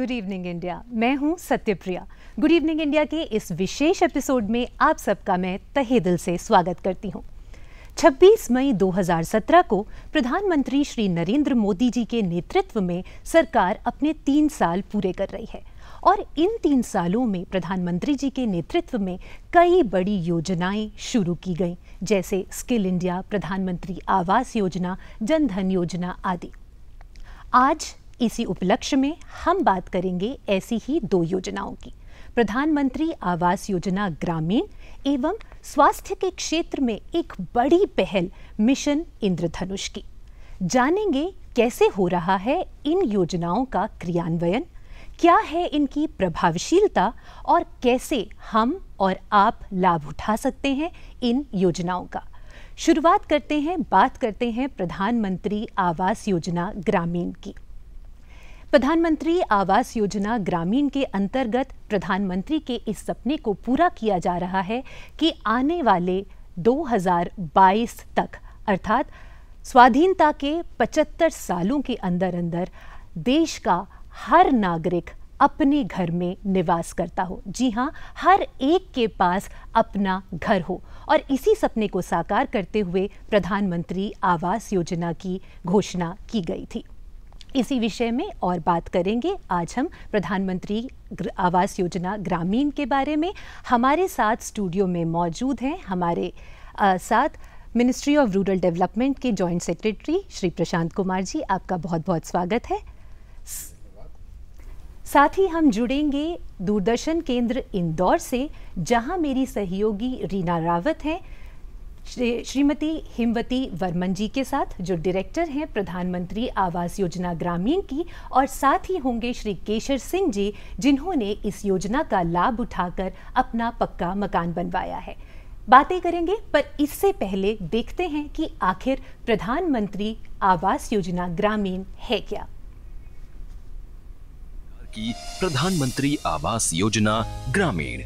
Good evening India. मैं हूं Satyapriya. Good evening India के इस विशेष एपिसोड में आप सबका मैं तहे दिल से स्वागत करती हूं। 26 मई 2017 को प्रधानमंत्री श्री नरेंद्र मोदी जी के नेतृत्व में सरकार अपने 3 साल पूरे कर रही है और इन 3 सालों में प्रधानमंत्री जी के नेतृत्व में कई बड़ी योजनाएं शुरू की गईं, जैसे स्किल इंडिया, प्रधानमंत्री आवास योजना, जन धन योजना आदि। आज इसी उपलक्ष्य में हम बात करेंगे ऐसी ही 2 योजनाओं की, प्रधानमंत्री आवास योजना ग्रामीण एवं स्वास्थ्य के क्षेत्र में एक बड़ी पहल मिशन इंद्रधनुष की। जानेंगे कैसे हो रहा है इन योजनाओं का क्रियान्वयन, क्या है इनकी प्रभावशीलता और कैसे हम और आप लाभ उठा सकते हैं इन योजनाओं का। शुरुआत करते हैं, बात करते हैं प्रधानमंत्री आवास योजना ग्रामीण की। प्रधानमंत्री आवास योजना ग्रामीण के अंतर्गत प्रधानमंत्री के इस सपने को पूरा किया जा रहा है कि आने वाले 2022 तक अर्थात स्वाधीनता के 75 सालों के अंदर अंदर देश का हर नागरिक अपने घर में निवास करता हो। जी हाँ, हर एक के पास अपना घर हो और इसी सपने को साकार करते हुए प्रधानमंत्री आवास योजना की घोषणा की गई थी। इसी विषय में और बात करेंगे आज हम प्रधानमंत्री आवास योजना ग्रामीण के बारे में। हमारे साथ स्टूडियो में मौजूद हैं हमारे साथ मिनिस्ट्री ऑफ रूरल डेवलपमेंट के जॉइंट सेक्रेटरी श्री प्रशांत कुमार जी, आपका बहुत बहुत स्वागत है। साथ ही हम जुड़ेंगे दूरदर्शन केंद्र इंदौर से, जहां मेरी सहयोगी रीना रावत हैं, श्रीमती हिमवती वर्मन जी के साथ जो डायरेक्टर हैं प्रधानमंत्री आवास योजना ग्रामीण की, और साथ ही होंगे श्री केशर सिंह जी जिन्होंने इस योजना का लाभ उठाकर अपना पक्का मकान बनवाया है। बातें करेंगे, पर इससे पहले देखते हैं कि आखिर प्रधानमंत्री आवास योजना ग्रामीण है क्या। की प्रधानमंत्री आवास योजना ग्रामीण।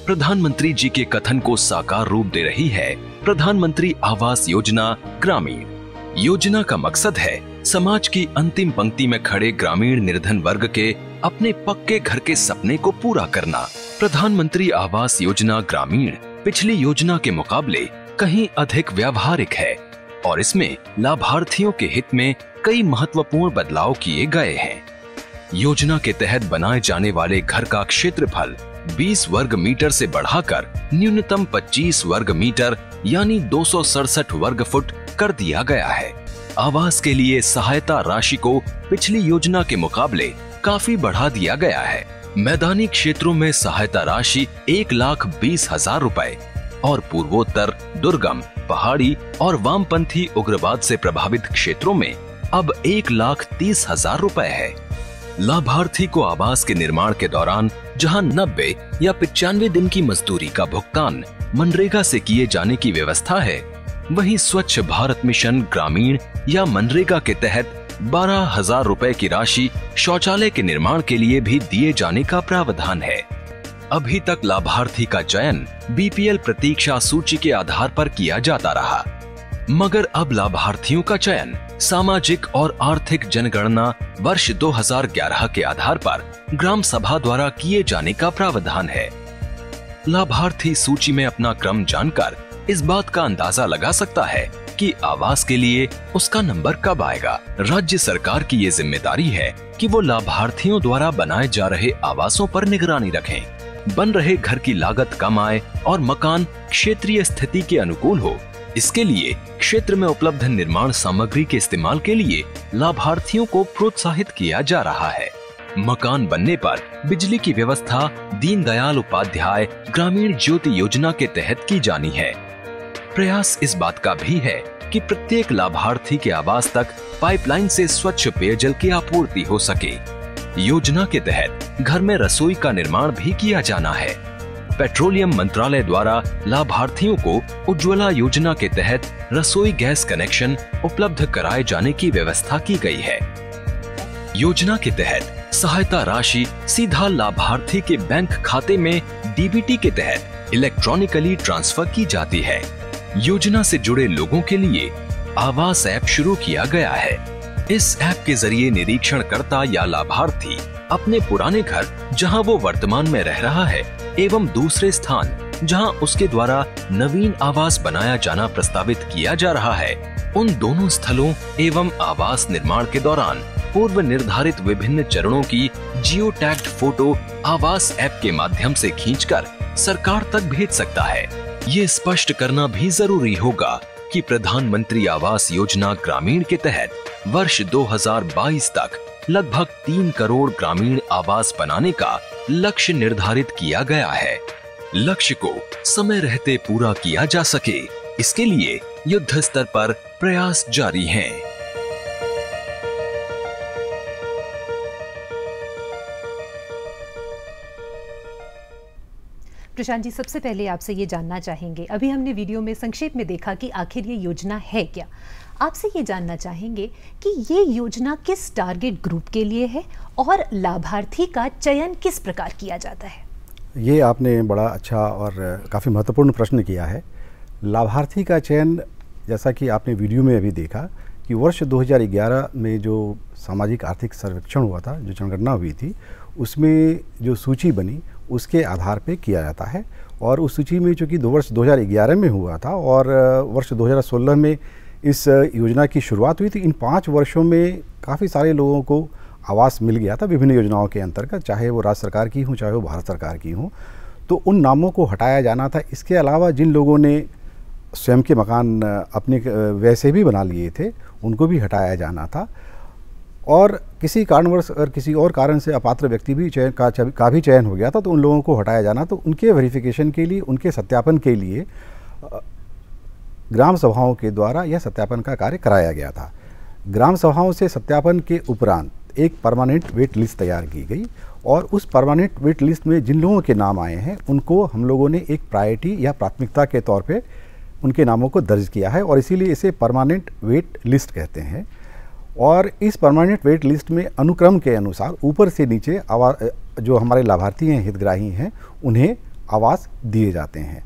प्रधानमंत्री जी के कथन को साकार रूप दे रही है प्रधानमंत्री आवास योजना ग्रामीण। योजना का मकसद है समाज की अंतिम पंक्ति में खड़े ग्रामीण निर्धन वर्ग के अपने पक्के घर के सपने को पूरा करना। प्रधानमंत्री आवास योजना ग्रामीण पिछली योजना के मुकाबले कहीं अधिक व्यावहारिक है और इसमें लाभार्थियों के हित में कई महत्वपूर्ण बदलाव किए गए हैं। योजना के तहत बनाए जाने वाले घर का क्षेत्रफल 20 वर्ग मीटर से बढ़ाकर न्यूनतम 25 वर्ग मीटर यानी 267 वर्ग फुट कर दिया गया है। आवास के लिए सहायता राशि को पिछली योजना के मुकाबले काफी बढ़ा दिया गया है। मैदानी क्षेत्रों में सहायता राशि 1,20,000 रुपए और पूर्वोत्तर, दुर्गम, पहाड़ी और वामपंथी उग्रवाद से प्रभावित क्षेत्रों में अब 1,30,000 रुपए है। लाभार्थी को आवास के निर्माण के दौरान जहां 90 या 95 दिन की मजदूरी का भुगतान मनरेगा से किए जाने की व्यवस्था है, वहीं स्वच्छ भारत मिशन ग्रामीण या मनरेगा के तहत 12,000 रुपए की राशि शौचालय के निर्माण के लिए भी दिए जाने का प्रावधान है। अभी तक लाभार्थी का चयन बीपीएल प्रतीक्षा सूची के आधार पर किया जाता रहा, मगर अब लाभार्थियों का चयन सामाजिक और आर्थिक जनगणना वर्ष 2011 के आधार पर ग्राम सभा द्वारा किए जाने का प्रावधान है। लाभार्थी सूची में अपना क्रम जानकर इस बात का अंदाजा लगा सकता है कि आवास के लिए उसका नंबर कब आएगा। राज्य सरकार की ये जिम्मेदारी है कि वो लाभार्थियों द्वारा बनाए जा रहे आवासों पर निगरानी रखें, बन रहे घर की लागत कम आए और मकान क्षेत्रीय स्थिति के अनुकूल हो। इसके लिए क्षेत्र में उपलब्ध निर्माण सामग्री के इस्तेमाल के लिए लाभार्थियों को प्रोत्साहित किया जा रहा है। मकान बनने पर बिजली की व्यवस्था दीनदयाल उपाध्याय ग्रामीण ज्योति योजना के तहत की जानी है। प्रयास इस बात का भी है कि प्रत्येक लाभार्थी के आवास तक पाइपलाइन से स्वच्छ पेयजल की आपूर्ति हो सके। योजना के तहत घर में रसोई का निर्माण भी किया जाना है। पेट्रोलियम मंत्रालय द्वारा लाभार्थियों को उज्ज्वला योजना के तहत रसोई गैस कनेक्शन उपलब्ध कराए जाने की व्यवस्था की गई है। योजना के तहत सहायता राशि सीधा लाभार्थी के बैंक खाते में डीबीटी के तहत इलेक्ट्रॉनिकली ट्रांसफर की जाती है। योजना से जुड़े लोगों के लिए आवास ऐप शुरू किया गया है। इस ऐप के जरिए निरीक्षणकर्ता या लाभार्थी अपने पुराने घर, जहां वो वर्तमान में रह रहा है, एवं दूसरे स्थान जहां उसके द्वारा नवीन आवास बनाया जाना प्रस्तावित किया जा रहा है, उन दोनों स्थलों एवं आवास निर्माण के दौरान पूर्व निर्धारित विभिन्न चरणों की जियो टैग्ड फोटो आवास ऐप के माध्यम से खींचकर सरकार तक भेज सकता है। ये स्पष्ट करना भी जरूरी होगा कि प्रधानमंत्री आवास योजना ग्रामीण के तहत वर्ष 2022 तक लगभग 3 करोड़ ग्रामीण आवास बनाने का लक्ष्य निर्धारित किया गया है। लक्ष्य को समय रहते पूरा किया जा सके, इसके लिए युद्ध स्तर पर प्रयास जारी हैं। प्रशांत जी, सबसे पहले आपसे ये जानना चाहेंगे, अभी हमने वीडियो में संक्षेप में देखा कि आखिर ये योजना है क्या। आपसे ये जानना चाहेंगे कि ये योजना किस टारगेट ग्रुप के लिए है और लाभार्थी का चयन किस प्रकार किया जाता है। ये आपने बड़ा अच्छा और काफ़ी महत्वपूर्ण प्रश्न किया है। लाभार्थी का चयन, जैसा कि आपने वीडियो में अभी देखा कि वर्ष 2011 में जो सामाजिक आर्थिक सर्वेक्षण हुआ था, जो जनगणना हुई थी, उसमें जो सूची बनी उसके आधार पे किया जाता है। और उस सूची में चूँकि वर्ष 2011 में हुआ था और वर्ष 2016 में इस योजना की शुरुआत हुई थी, इन 5 वर्षों में काफ़ी सारे लोगों को आवास मिल गया था विभिन्न योजनाओं के अंतर्गत, चाहे वो राज्य सरकार की हो चाहे वो भारत सरकार की हो। तो उन नामों को हटाया जाना था। इसके अलावा जिन लोगों ने स्वयं के मकान अपने वैसे भी बना लिए थे, उनको भी हटाया जाना था। और किसी कारणवश अगर किसी और कारण से अपात्र व्यक्ति भी का भी चयन हो गया था, तो उन लोगों को हटाया जाना। तो उनके वेरिफिकेशन के लिए, उनके सत्यापन के लिए ग्राम सभाओं के द्वारा यह सत्यापन का कार्य कराया गया था। ग्राम सभाओं से सत्यापन के उपरांत एक परमानेंट वेट लिस्ट तैयार की गई और उस परमानेंट वेट लिस्ट में जिन लोगों के नाम आए हैं, उनको हम लोगों ने एक प्रायोरिटी या प्राथमिकता के तौर पे उनके नामों को दर्ज किया है और इसीलिए इसे परमानेंट वेट लिस्ट कहते हैं। और इस परमानेंट वेट लिस्ट में अनुक्रम के अनुसार ऊपर से नीचे जो हमारे लाभार्थी हैं, हितग्राही हैं, उन्हें आवास दिए जाते हैं।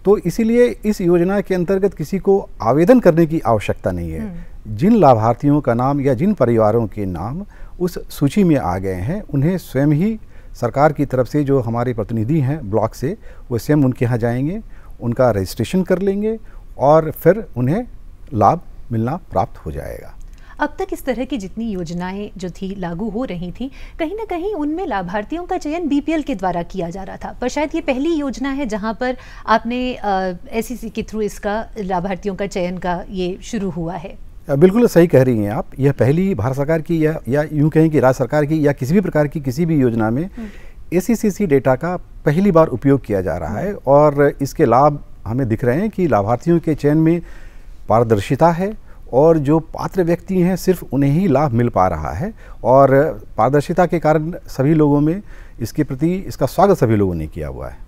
तो इसीलिए इस योजना के अंतर्गत किसी को आवेदन करने की आवश्यकता नहीं है। जिन लाभार्थियों का नाम या जिन परिवारों के नाम उस सूची में आ गए हैं, उन्हें स्वयं ही सरकार की तरफ से जो हमारे प्रतिनिधि हैं ब्लॉक से, वो स्वयं उनके यहाँ जाएंगे, उनका रजिस्ट्रेशन कर लेंगे और फिर उन्हें लाभ मिलना प्राप्त हो जाएगा। अब तक इस तरह की जितनी योजनाएं जो थी लागू हो रही थी, कहीं ना कहीं उनमें लाभार्थियों का चयन बीपीएल के द्वारा किया जा रहा था, पर शायद ये पहली योजना है जहां पर आपने एसईसी के थ्रू इसका लाभार्थियों का चयन का ये शुरू हुआ है। बिल्कुल सही कह रही हैं आप। यह पहली भारत सरकार की या यूँ कहें कि राज्य सरकार की या किसी भी प्रकार की किसी भी योजना में एसईसी डेटा का पहली बार उपयोग किया जा रहा है और इसके लाभ हमें दिख रहे हैं कि लाभार्थियों के चयन में पारदर्शिता है और जो पात्र व्यक्ति हैं सिर्फ उन्हें ही लाभ मिल पा रहा है और पारदर्शिता के कारण सभी लोगों में इसके प्रति इसका स्वागत सभी लोगों ने किया हुआ है।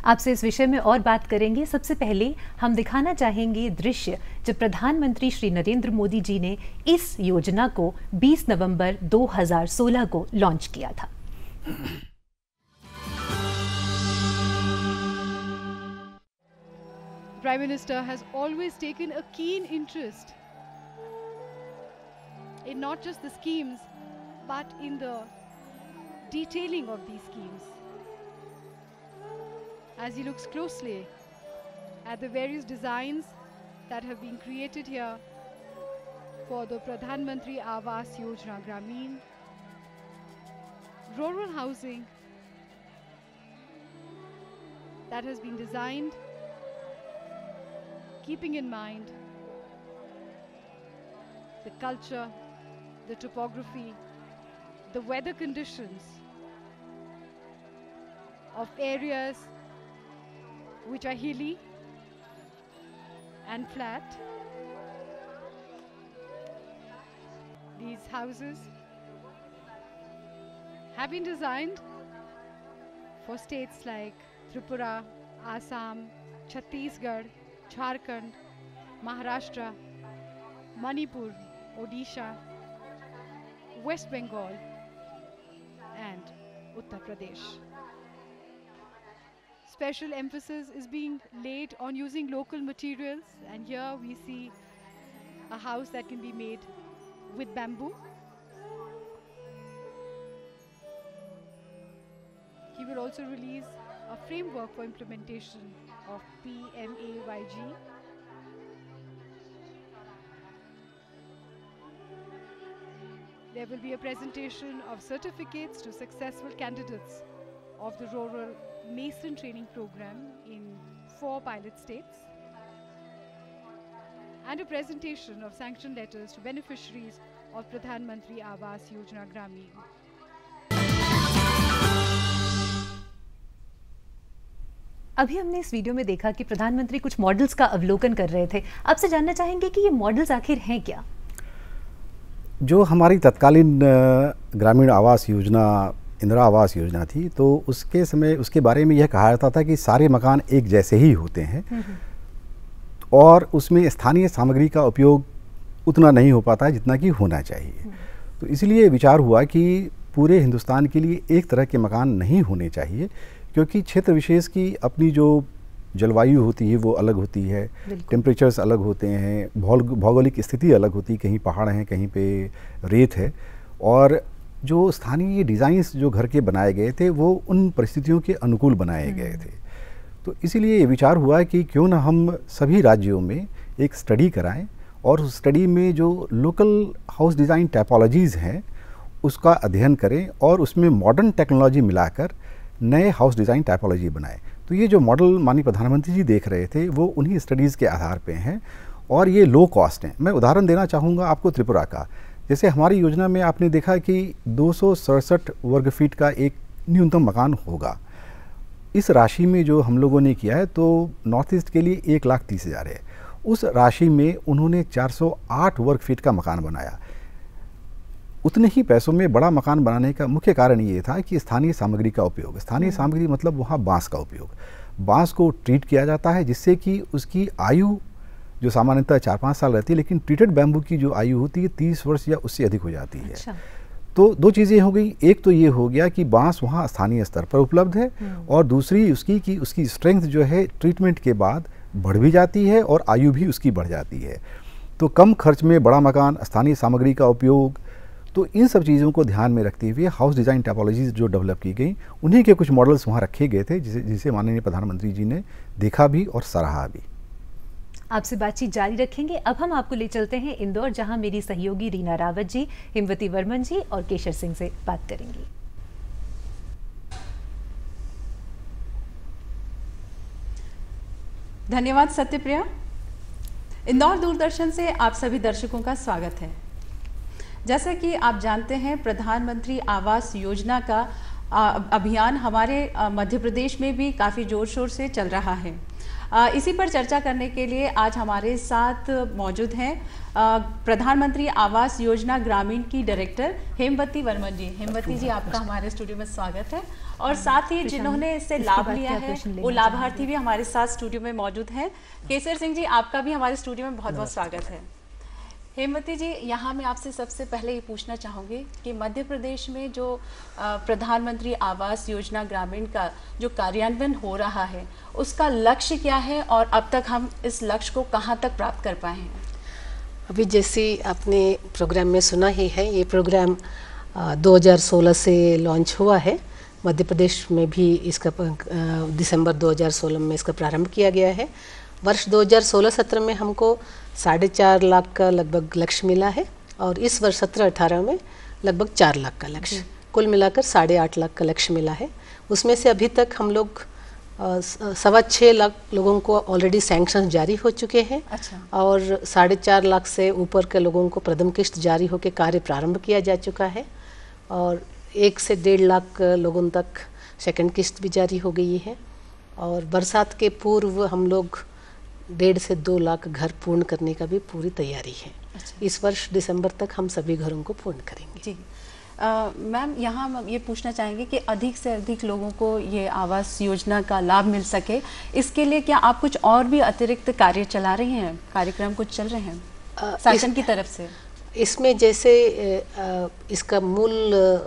आपसे इस विषय में और बात करेंगे। सबसे पहले हम दिखाना चाहेंगे दृश्य जब प्रधानमंत्री श्री नरेंद्र मोदी जी ने इस योजना को 20 नवंबर 2016 को लॉन्च किया था। Prime Minister has always taken a keen interest in not just the schemes but in the detailing of these schemes. As he looks closely at the various designs that have been created here for the Pradhan Mantri Awas Yojana Grameen, rural housing that has been designed keeping in mind the culture, the topography, the weather conditions of areas which are hilly and flat. These houses have been designed for states like Tripura, Assam, Chhattisgarh, Jharkhand, Maharashtra, Manipur, Odisha, West Bengal and Uttar Pradesh. special emphasis is being laid on using local materials, and here we see a house that can be made with bamboo. He will also release a framework for implementation of PMAYG. There will be a presentation of certificates to successful candidates of the Rural Mason Training Program in 4 pilot states, and a presentation of sanction letters to beneficiaries of Pradhan Mantri Awas Yojana Gramin. अभी हमने इस video में देखा कि प्रधानमंत्री कुछ models का अवलोकन कर रहे थे। आपसे जानना चाहेंगे कि ये मॉडल्स आखिर हैं क्या? जो हमारी तत्कालीन ग्रामीण आवास योजना, इंदिरा आवास योजना थी, तो उसके समय उसके बारे में यह कहा जाता था कि सारे मकान एक जैसे ही होते हैं और उसमें स्थानीय सामग्री का उपयोग उतना नहीं हो पाता है जितना कि होना चाहिए। तो इसलिए विचार हुआ कि पूरे हिंदुस्तान के लिए एक तरह के मकान नहीं होने चाहिए, क्योंकि क्षेत्र विशेष की अपनी जो जलवायु होती है वो अलग होती है, टेम्परेचर्स अलग होते हैं, भौगोलिक स्थिति अलग होती है, कहीं पहाड़ हैं, कहीं पे रेत है, और जो स्थानीय डिज़ाइंस जो घर के बनाए गए थे वो उन परिस्थितियों के अनुकूल बनाए गए थे। तो इसीलिए ये विचार हुआ कि क्यों ना हम सभी राज्यों में एक स्टडी कराएं और उस स्टडी में जो लोकल हाउस डिज़ाइन टाइपोलॉजीज़ हैं उसका अध्ययन करें और उसमें मॉडर्न टेक्नोलॉजी मिलाकर नए हाउस डिज़ाइन टाइपोलॉजी बनाएं। तो ये जो मॉडल माननीय प्रधानमंत्री जी देख रहे थे वो उन्हीं स्टडीज़ के आधार पे हैं और ये लो कॉस्ट हैं। मैं उदाहरण देना चाहूँगा आपको त्रिपुरा का। जैसे हमारी योजना में आपने देखा कि 267 वर्ग फीट का एक न्यूनतम मकान होगा। इस राशि में जो हम लोगों ने किया है तो नॉर्थ ईस्ट के लिए 1,30,000 है। उस राशि में उन्होंने 408 वर्ग फीट का मकान बनाया। उतने ही पैसों में बड़ा मकान बनाने का मुख्य कारण ये था कि स्थानीय सामग्री का उपयोग, स्थानीय सामग्री मतलब वहाँ बांस का उपयोग, बांस को ट्रीट किया जाता है जिससे कि उसकी आयु जो सामान्यतः 4-5 साल रहती है, लेकिन ट्रीटेड बैम्बू की जो आयु होती है 30 वर्ष या उससे अधिक हो जाती है। अच्छा। तो 2 चीज़ें हो गई, एक तो ये हो गया कि बांस वहाँ स्थानीय स्तर पर उपलब्ध है और दूसरी उसकी कि उसकी स्ट्रेंथ जो है ट्रीटमेंट के बाद बढ़ भी जाती है और आयु भी उसकी बढ़ जाती है। तो कम खर्च में बड़ा मकान, स्थानीय सामग्री का उपयोग, तो इन सब चीज़ों को ध्यान में रखते हुए हाउस डिज़ाइन टाइपोलॉजीज जो डेवलप की गई उन्हीं के कुछ मॉडल्स वहाँ रखे गए थे जिसे माननीय प्रधानमंत्री जी ने देखा भी और सराहा भी। आपसे बातचीत जारी रखेंगे। अब हम आपको ले चलते हैं इंदौर, जहां मेरी सहयोगी रीना रावत जी, हेमवती वर्मन जी और केशर सिंह से बात करेंगी। धन्यवाद सत्यप्रिया। इंदौर दूरदर्शन से आप सभी दर्शकों का स्वागत है। जैसा कि आप जानते हैं, प्रधानमंत्री आवास योजना का अभियान हमारे मध्य प्रदेश में भी काफ़ी जोर शोर से चल रहा है। इसी पर चर्चा करने के लिए आज हमारे साथ मौजूद हैं प्रधानमंत्री आवास योजना ग्रामीण की डायरेक्टर हेमवती वर्मन जी। हेमवती जी, आपका हमारे स्टूडियो में स्वागत है। और साथ ही जिन्होंने इससे लाभ लिया है वो लाभार्थी भी हमारे साथ स्टूडियो में मौजूद हैं। केसर सिंह जी, आपका भी हमारे स्टूडियो में बहुत बहुत स्वागत है। हेमवती जी, यहाँ मैं आपसे सबसे पहले ये पूछना चाहूँगी कि मध्य प्रदेश में जो प्रधानमंत्री आवास योजना ग्रामीण का जो कार्यान्वयन हो रहा है उसका लक्ष्य क्या है और अब तक हम इस लक्ष्य को कहाँ तक प्राप्त कर पाए हैं? अभी जैसे आपने प्रोग्राम में सुना ही है, ये प्रोग्राम 2016 से लॉन्च हुआ है। मध्य प्रदेश में भी इसका दिसंबर 2016 में इसका प्रारंभ किया गया है। वर्ष 2016-17 में हमको 4.5 लाख का लगभग लक्ष्य मिला है और इस वर्ष 17-18 में लगभग 4 लाख का लक्ष्य, कुल मिलाकर 8.5 लाख का लक्ष्य मिला है। उसमें से अभी तक हम लोग 6.25 लाख लोगों को ऑलरेडी सैंक्शन जारी हो चुके हैं। अच्छा। और 4.5 लाख से ऊपर के लोगों को प्रथम किस्त जारी होकर कार्य प्रारंभ किया जा चुका है और 1 से 1.5 लाख लोगों तक सेकंड किस्त भी जारी हो गई है। और बरसात के पूर्व हम लोग 1.5 से 2 लाख घर पूर्ण करने का भी पूरी तैयारी है। अच्छा। इस वर्ष दिसंबर तक हम सभी घरों को पूर्ण करेंगे। जी मैम, यहाँ हम ये पूछना चाहेंगे कि अधिक से अधिक लोगों को ये आवास योजना का लाभ मिल सके, इसके लिए क्या आप कुछ और भी अतिरिक्त कार्य चला रही हैं, कार्यक्रम कुछ चल रहे हैं शासन की तरफ से? इसमें जैसे इसका मूल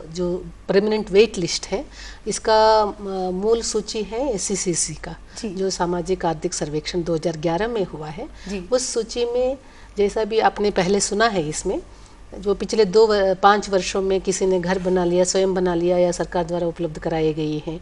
जो परमानेंट वेट लिस्ट है, इसका मूल सूची है SCCC का, जो सामाजिक आर्थिक सर्वेक्षण 2011 में हुआ है। उस सूची में जैसा भी आपने पहले सुना है, इसमें जो पिछले 5 वर्षों में किसी ने घर बना लिया, स्वयं बना लिया, या सरकार द्वारा उपलब्ध कराए गई हैं,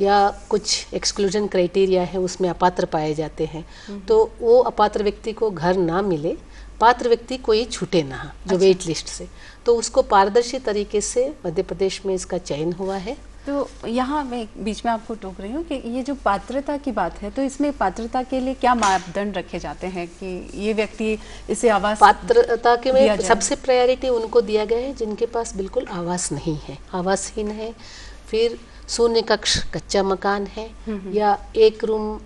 या कुछ एक्सक्लूजन क्राइटेरिया है उसमें अपात्र पाए जाते हैं, तो वो अपात्र व्यक्ति को घर ना मिले, पात्र व्यक्ति कोई छूटे ना जो वेट लिस्ट से, तो उसको पारदर्शी तरीके से मध्य प्रदेश में इसका चयन हुआ है। तो यहाँ मैं बीच में आपको टोक रही हूँ कि ये जो पात्रता की बात है, तो इसमें पात्रता के लिए क्या मापदंड रखे जाते हैं कि ये व्यक्ति इसे आवास पात्रता के में सबसे प्रायोरिटी उनको दिया गया है जिनके पास बिल्कुल आवास नहीं है, आवासहीन है, फिर शून्य कक्ष कच्चा मकान है, या 1 रूम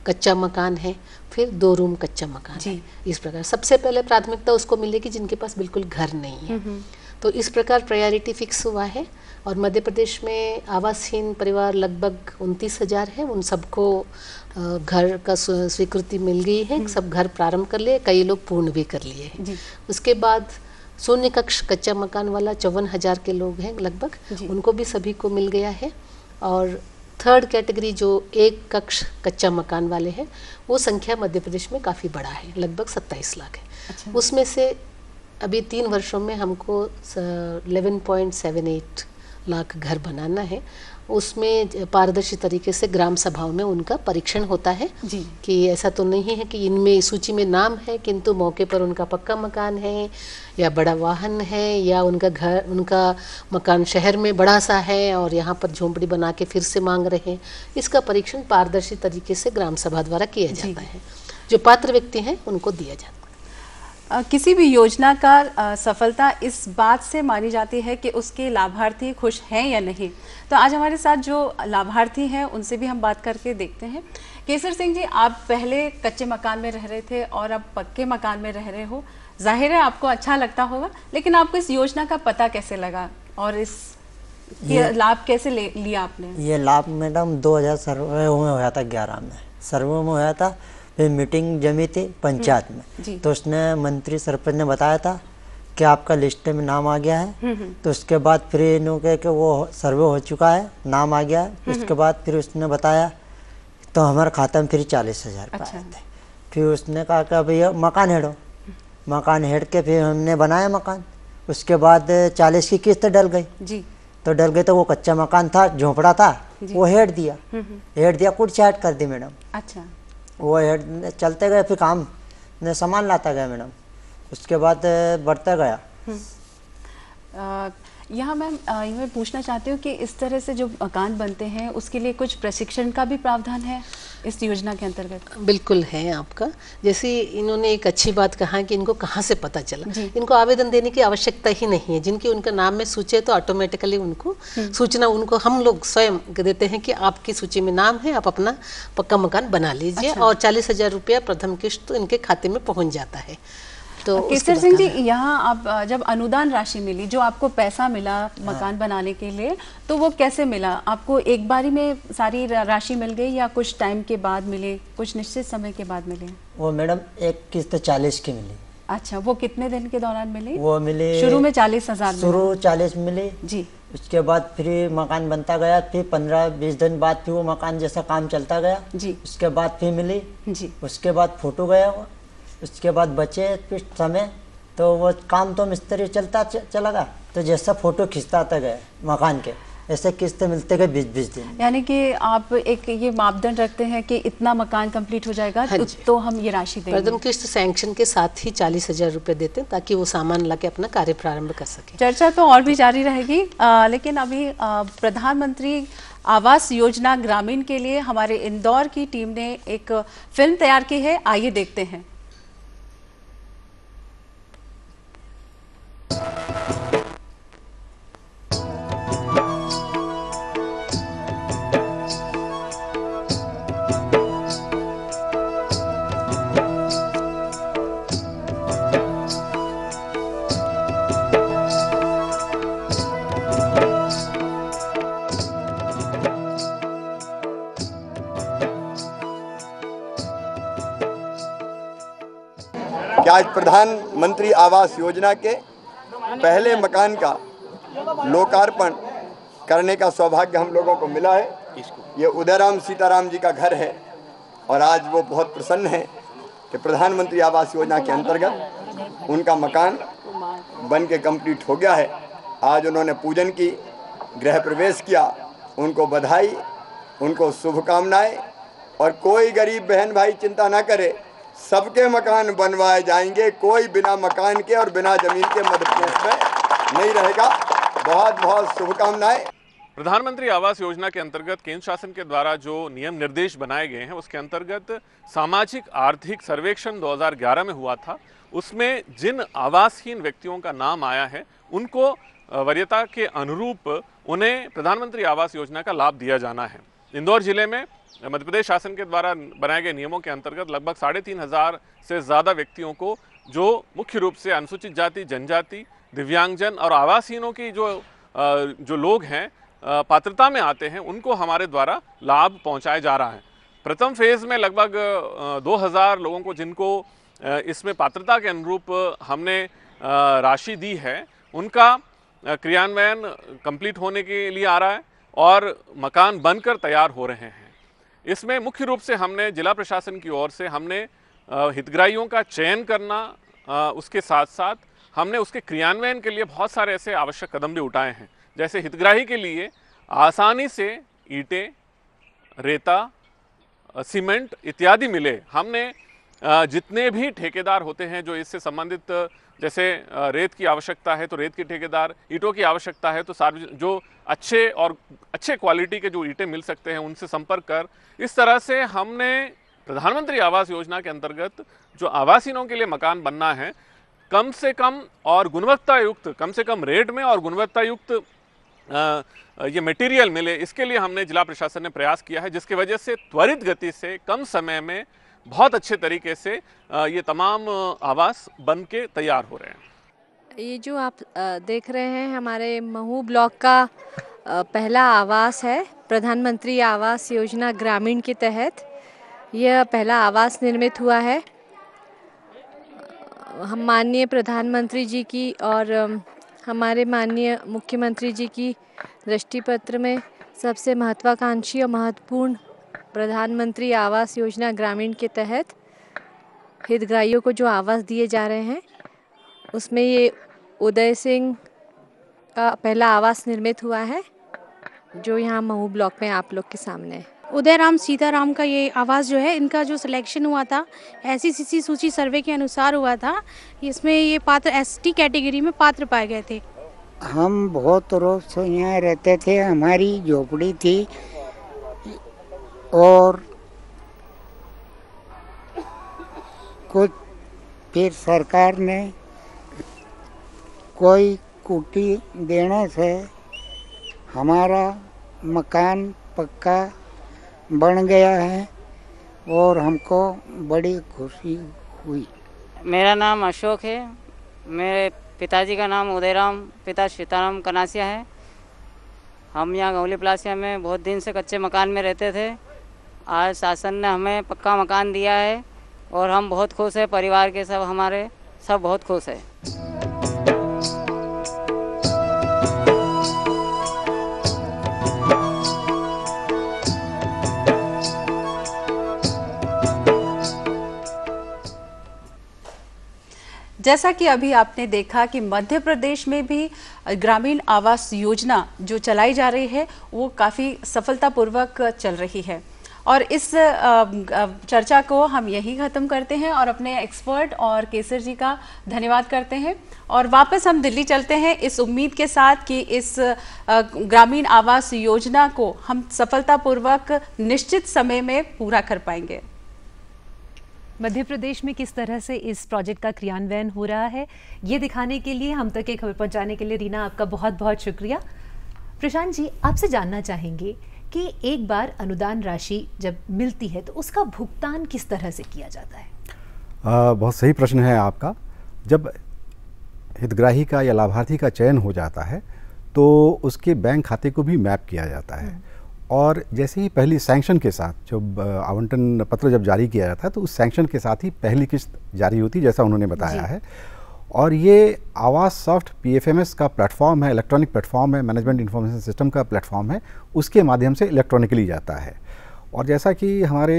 कच्चा मकान है, फिर 2 रूम कच्चा मकान है। इस प्रकार सबसे पहले प्राथमिकता उसको मिलेगी जिनके पास बिल्कुल घर नहीं है। तो इस प्रकार प्रायोरिटी फिक्स हुआ है। और मध्य प्रदेश में आवासहीन परिवार लगभग 29,000 है, उन सबको घर का स्वीकृति मिल गई है, सब घर प्रारंभ कर लिए, कई लोग पूर्ण भी कर लिए हैं। उसके बाद शून्य कक्ष कच्चा मकान वाला 54,000 के लोग हैं लगभग, उनको भी सभी को मिल गया है। और थर्ड कैटेगरी जो 1 कक्ष कच्चा मकान वाले हैं, वो संख्या मध्य प्रदेश में काफ़ी बड़ा है, लगभग 27 लाख है। उसमें से अभी 3 वर्षों में हमको 11.78 लाख घर बनाना है। उसमें पारदर्शी तरीके से ग्राम सभाओं में उनका परीक्षण होता है कि ऐसा तो नहीं है कि इनमें सूची में नाम है किंतु मौके पर उनका पक्का मकान है, या बड़ा वाहन है, या उनका मकान शहर में बड़ा सा है और यहाँ पर झोंपड़ी बना के फिर से मांग रहे हैं। इसका परीक्षण पारदर्शी तरीके से ग्राम सभा द्वारा किया जाता है। जो पात्र व्यक्ति हैं उनको दिया जाता है। किसी भी योजना का सफलता इस बात से मानी जाती है कि उसके लाभार्थी खुश हैं या नहीं। तो आज हमारे साथ जो लाभार्थी हैं उनसे भी हम बात करके देखते हैं। केसर सिंह जी, आप पहले कच्चे मकान में रह रहे थे और अब पक्के मकान में रह रहे हो, जाहिर है आपको अच्छा लगता होगा, लेकिन आपको इस योजना का पता कैसे लगा और इस लाभ कैसे लिया आपने? ये लाभ मैडम 2000 सर्वे में हुआ था, 11 में सर्वे में हुआ था, फिर मीटिंग जमी थी पंचायत में, तो उसने मंत्री सरपंच ने बताया था कि आपका लिस्ट में नाम आ गया है। तो उसके बाद फिर इन्होंने कि वो सर्वे हो चुका है, नाम आ गया है। उसके बाद फिर उसने बताया तो हमारे खाते में फिर 40,000 रुपये आए थे। फिर उसने कहा कि भैया मकान हेड़ो, मकान हेड़ के फिर हमने बनाया मकान। उसके बाद 40 की किस्त डल गई, तो डल गई तो वो कच्चा मकान था, झोंपड़ा था, वो हेड़ दिया कुछ चाट कर दी मैडम। अच्छा, वो चलते गए, फिर काम ने सामान लाता गया मैडम, उसके बाद बढ़ता गया। यहाँ मैम मैं पूछना चाहती हूँ कि इस तरह से जो मकान बनते हैं उसके लिए कुछ प्रशिक्षण का भी प्रावधान है इस योजना के अंतर्गत? बिल्कुल है आपका। जैसे इन्होंने एक अच्छी बात कहा कि इनको कहाँ से पता चला, इनको आवेदन देने की आवश्यकता ही नहीं है। जिनकी उनका नाम में सूची है तो ऑटोमेटिकली उनको सूचना उनको हम लोग स्वयं देते हैं कि आपकी सूची में नाम है, आप अपना पक्का मकान बना लीजिए। अच्छा। और 40,000 रुपया प्रथम किस्त तो इनके खाते में पहुँच जाता है। तो केसर सिंह जी, यहाँ आप जब अनुदान राशि मिली, जो आपको पैसा मिला मकान बनाने के लिए, तो वो कैसे मिला? आपको एक बारी में सारी राशि मिल गई या कुछ टाइम के बाद मिले, कुछ निश्चित समय के बाद मिले? वो मैडम एक किस्त 40 की मिली। अच्छा, वो कितने दिन के दौरान मिली? वो मिली शुरू में 40,000 शुरू 40 मिली जी। उसके बाद फिर मकान बनता गया, फिर 15-20 दिन बाद फिर वो मकान जैसा काम चलता गया जी। उसके बाद फिर मिली जी। उसके बाद फोटो गया, उसके बाद बचे कुछ समय तो वो काम तो मिस्त्री चलता चला गया, तो जैसा फोटो खींचता गया मकान के, ऐसे किस्त मिलते गए 20-20 दिन। यानी कि आप एक ये मापदंड रखते हैं कि इतना मकान कंप्लीट हो जाएगा तो हम ये राशि देंगे। प्रथम किस्त सैंक्शन के साथ ही 40,000 रुपये देते हैं ताकि वो सामान ला के अपना कार्य प्रारंभ कर सके। चर्चा तो और भी जारी रहेगी, लेकिन अभी प्रधानमंत्री आवास योजना ग्रामीण के लिए हमारे इंदौर की टीम ने एक फिल्म तैयार की है, आइए देखते हैं। आज प्रधानमंत्री आवास योजना के पहले मकान का लोकार्पण करने का सौभाग्य हम लोगों को मिला है। ये उदयराम सीताराम जी का घर है और आज वो बहुत प्रसन्न है कि प्रधानमंत्री आवास योजना के अंतर्गत उनका मकान बन के कंप्लीट हो गया है। आज उन्होंने पूजन की, गृह प्रवेश किया, उनको बधाई, उनको शुभकामनाएं। और कोई गरीब बहन भाई चिंता ना करे, सबके मकान बनवाए जाएंगे, कोई बिना मकान के और बिना जमीन के मध्य प्रदेश में नहीं रहेगा। बहुत बहुत शुभकामनाएं। प्रधानमंत्री आवास योजना के अंतर्गत केंद्र शासन के द्वारा जो नियम निर्देश बनाए गए हैं उसके अंतर्गत सामाजिक आर्थिक सर्वेक्षण 2011 में हुआ था। उसमें जिन आवासहीन व्यक्तियों का नाम आया है उनको वरीयता के अनुरूप उन्हें प्रधानमंत्री आवास योजना का लाभ दिया जाना है। इंदौर जिले में मध्य प्रदेश शासन के द्वारा बनाए गए नियमों के अंतर्गत लगभग 3,500 से ज़्यादा व्यक्तियों को, जो मुख्य रूप से अनुसूचित जाति, जनजाति, दिव्यांगजन और आवासहीनों की जो लोग हैं पात्रता में आते हैं, उनको हमारे द्वारा लाभ पहुंचाया जा रहा है। प्रथम फेज़ में लगभग 2,000 लोगों को, जिनको इसमें पात्रता के अनुरूप हमने राशि दी है, उनका क्रियान्वयन कंप्लीट होने के लिए आ रहा है और मकान बनकर तैयार हो रहे हैं। इसमें मुख्य रूप से हमने जिला प्रशासन की ओर से हमने हितग्राहियों का चयन करना, उसके साथ साथ हमने उसके क्रियान्वयन के लिए बहुत सारे ऐसे आवश्यक कदम भी उठाए हैं। जैसे हितग्राही के लिए आसानी से ईंटें, रेता, सीमेंट इत्यादि मिले। हमने जितने भी ठेकेदार होते हैं जो इससे संबंधित, जैसे रेत की आवश्यकता है तो रेत के ठेकेदार, ईंटों की आवश्यकता है तो जो अच्छे क्वालिटी के जो ईंटें मिल सकते हैं उनसे संपर्क कर, इस तरह से हमने प्रधानमंत्री आवास योजना के अंतर्गत जो आवासीनों के लिए मकान बनना है, कम से कम और गुणवत्ता युक्त, कम से कम रेट में और गुणवत्ता युक्त ये मटेरियल मिले, इसके लिए हमने जिला प्रशासन ने प्रयास किया है, जिसकी वजह से त्वरित गति से कम समय में बहुत अच्छे तरीके से ये तमाम आवास बन के तैयार हो रहे हैं। ये जो आप देख रहे हैं हमारे महू ब्लॉक का पहला आवास है। प्रधानमंत्री आवास योजना ग्रामीण के तहत यह पहला आवास निर्मित हुआ है। हम माननीय प्रधानमंत्री जी की और हमारे माननीय मुख्यमंत्री जी की दृष्टिपत्र में सबसे महत्वाकांक्षी और महत्वपूर्ण प्रधानमंत्री आवास योजना ग्रामीण के तहत हितग्राहियों को जो आवास दिए जा रहे हैं, उसमें ये उदय सिंह का पहला आवास निर्मित हुआ है, जो यहाँ महू ब्लॉक में आप लोग के सामने है। उदयराम सीताराम का ये आवास जो है, इनका जो सिलेक्शन हुआ था ऐसी सूची सर्वे के अनुसार हुआ था। इसमें ये पात्र एसटी कैटेगरी में पात्र पाए गए थे। हम बहुत रोज से यहाँ रहते थे, हमारी झोपड़ी थी और कुछ फिर सरकार ने कोई कुटी देने से हमारा मकान पक्का बन गया है और हमको बड़ी खुशी हुई। मेरा नाम अशोक है। मेरे पिताजी का नाम उदयराम पिता सीताराम कनासिया है। हम यहाँ गौली प्लासिया में बहुत दिन से कच्चे मकान में रहते थे। आज शासन ने हमें पक्का मकान दिया है और हम बहुत खुश हैं। परिवार के सब हमारे सब बहुत खुश हैं। जैसा कि अभी आपने देखा कि मध्य प्रदेश में भी ग्रामीण आवास योजना जो चलाई जा रही है वो काफ़ी सफलतापूर्वक चल रही है। और इस चर्चा को हम यही ख़त्म करते हैं और अपने एक्सपर्ट और केसर जी का धन्यवाद करते हैं और वापस हम दिल्ली चलते हैं इस उम्मीद के साथ कि इस ग्रामीण आवास योजना को हम सफलतापूर्वक निश्चित समय में पूरा कर पाएंगे। मध्य प्रदेश में किस तरह से इस प्रोजेक्ट का क्रियान्वयन हो रहा है, ये दिखाने के लिए, हम तक ये खबर पहुंचाने के लिए रीना आपका बहुत बहुत शुक्रिया। प्रशांत जी, आपसे जानना चाहेंगे कि एक बार अनुदान राशि जब मिलती है तो उसका भुगतान किस तरह से किया जाता है? बहुत सही प्रश्न है आपका। जब हितग्राही का या लाभार्थी का चयन हो जाता है तो उसके बैंक खाते को भी मैप किया जाता है और जैसे ही पहली सैंक्शन के साथ जब आवंटन पत्र जब जारी किया जाता है तो उस सैंक्शन के साथ ही पहली किस्त जारी होती है, जैसा उन्होंने बताया है। और ये आवास सॉफ्ट PFMS का प्लेटफॉर्म है, इलेक्ट्रॉनिक प्लेटफॉर्म है, मैनेजमेंट इंफॉर्मेशन सिस्टम का प्लेटफॉर्म है, उसके माध्यम से इलेक्ट्रॉनिकली जाता है। और जैसा कि हमारे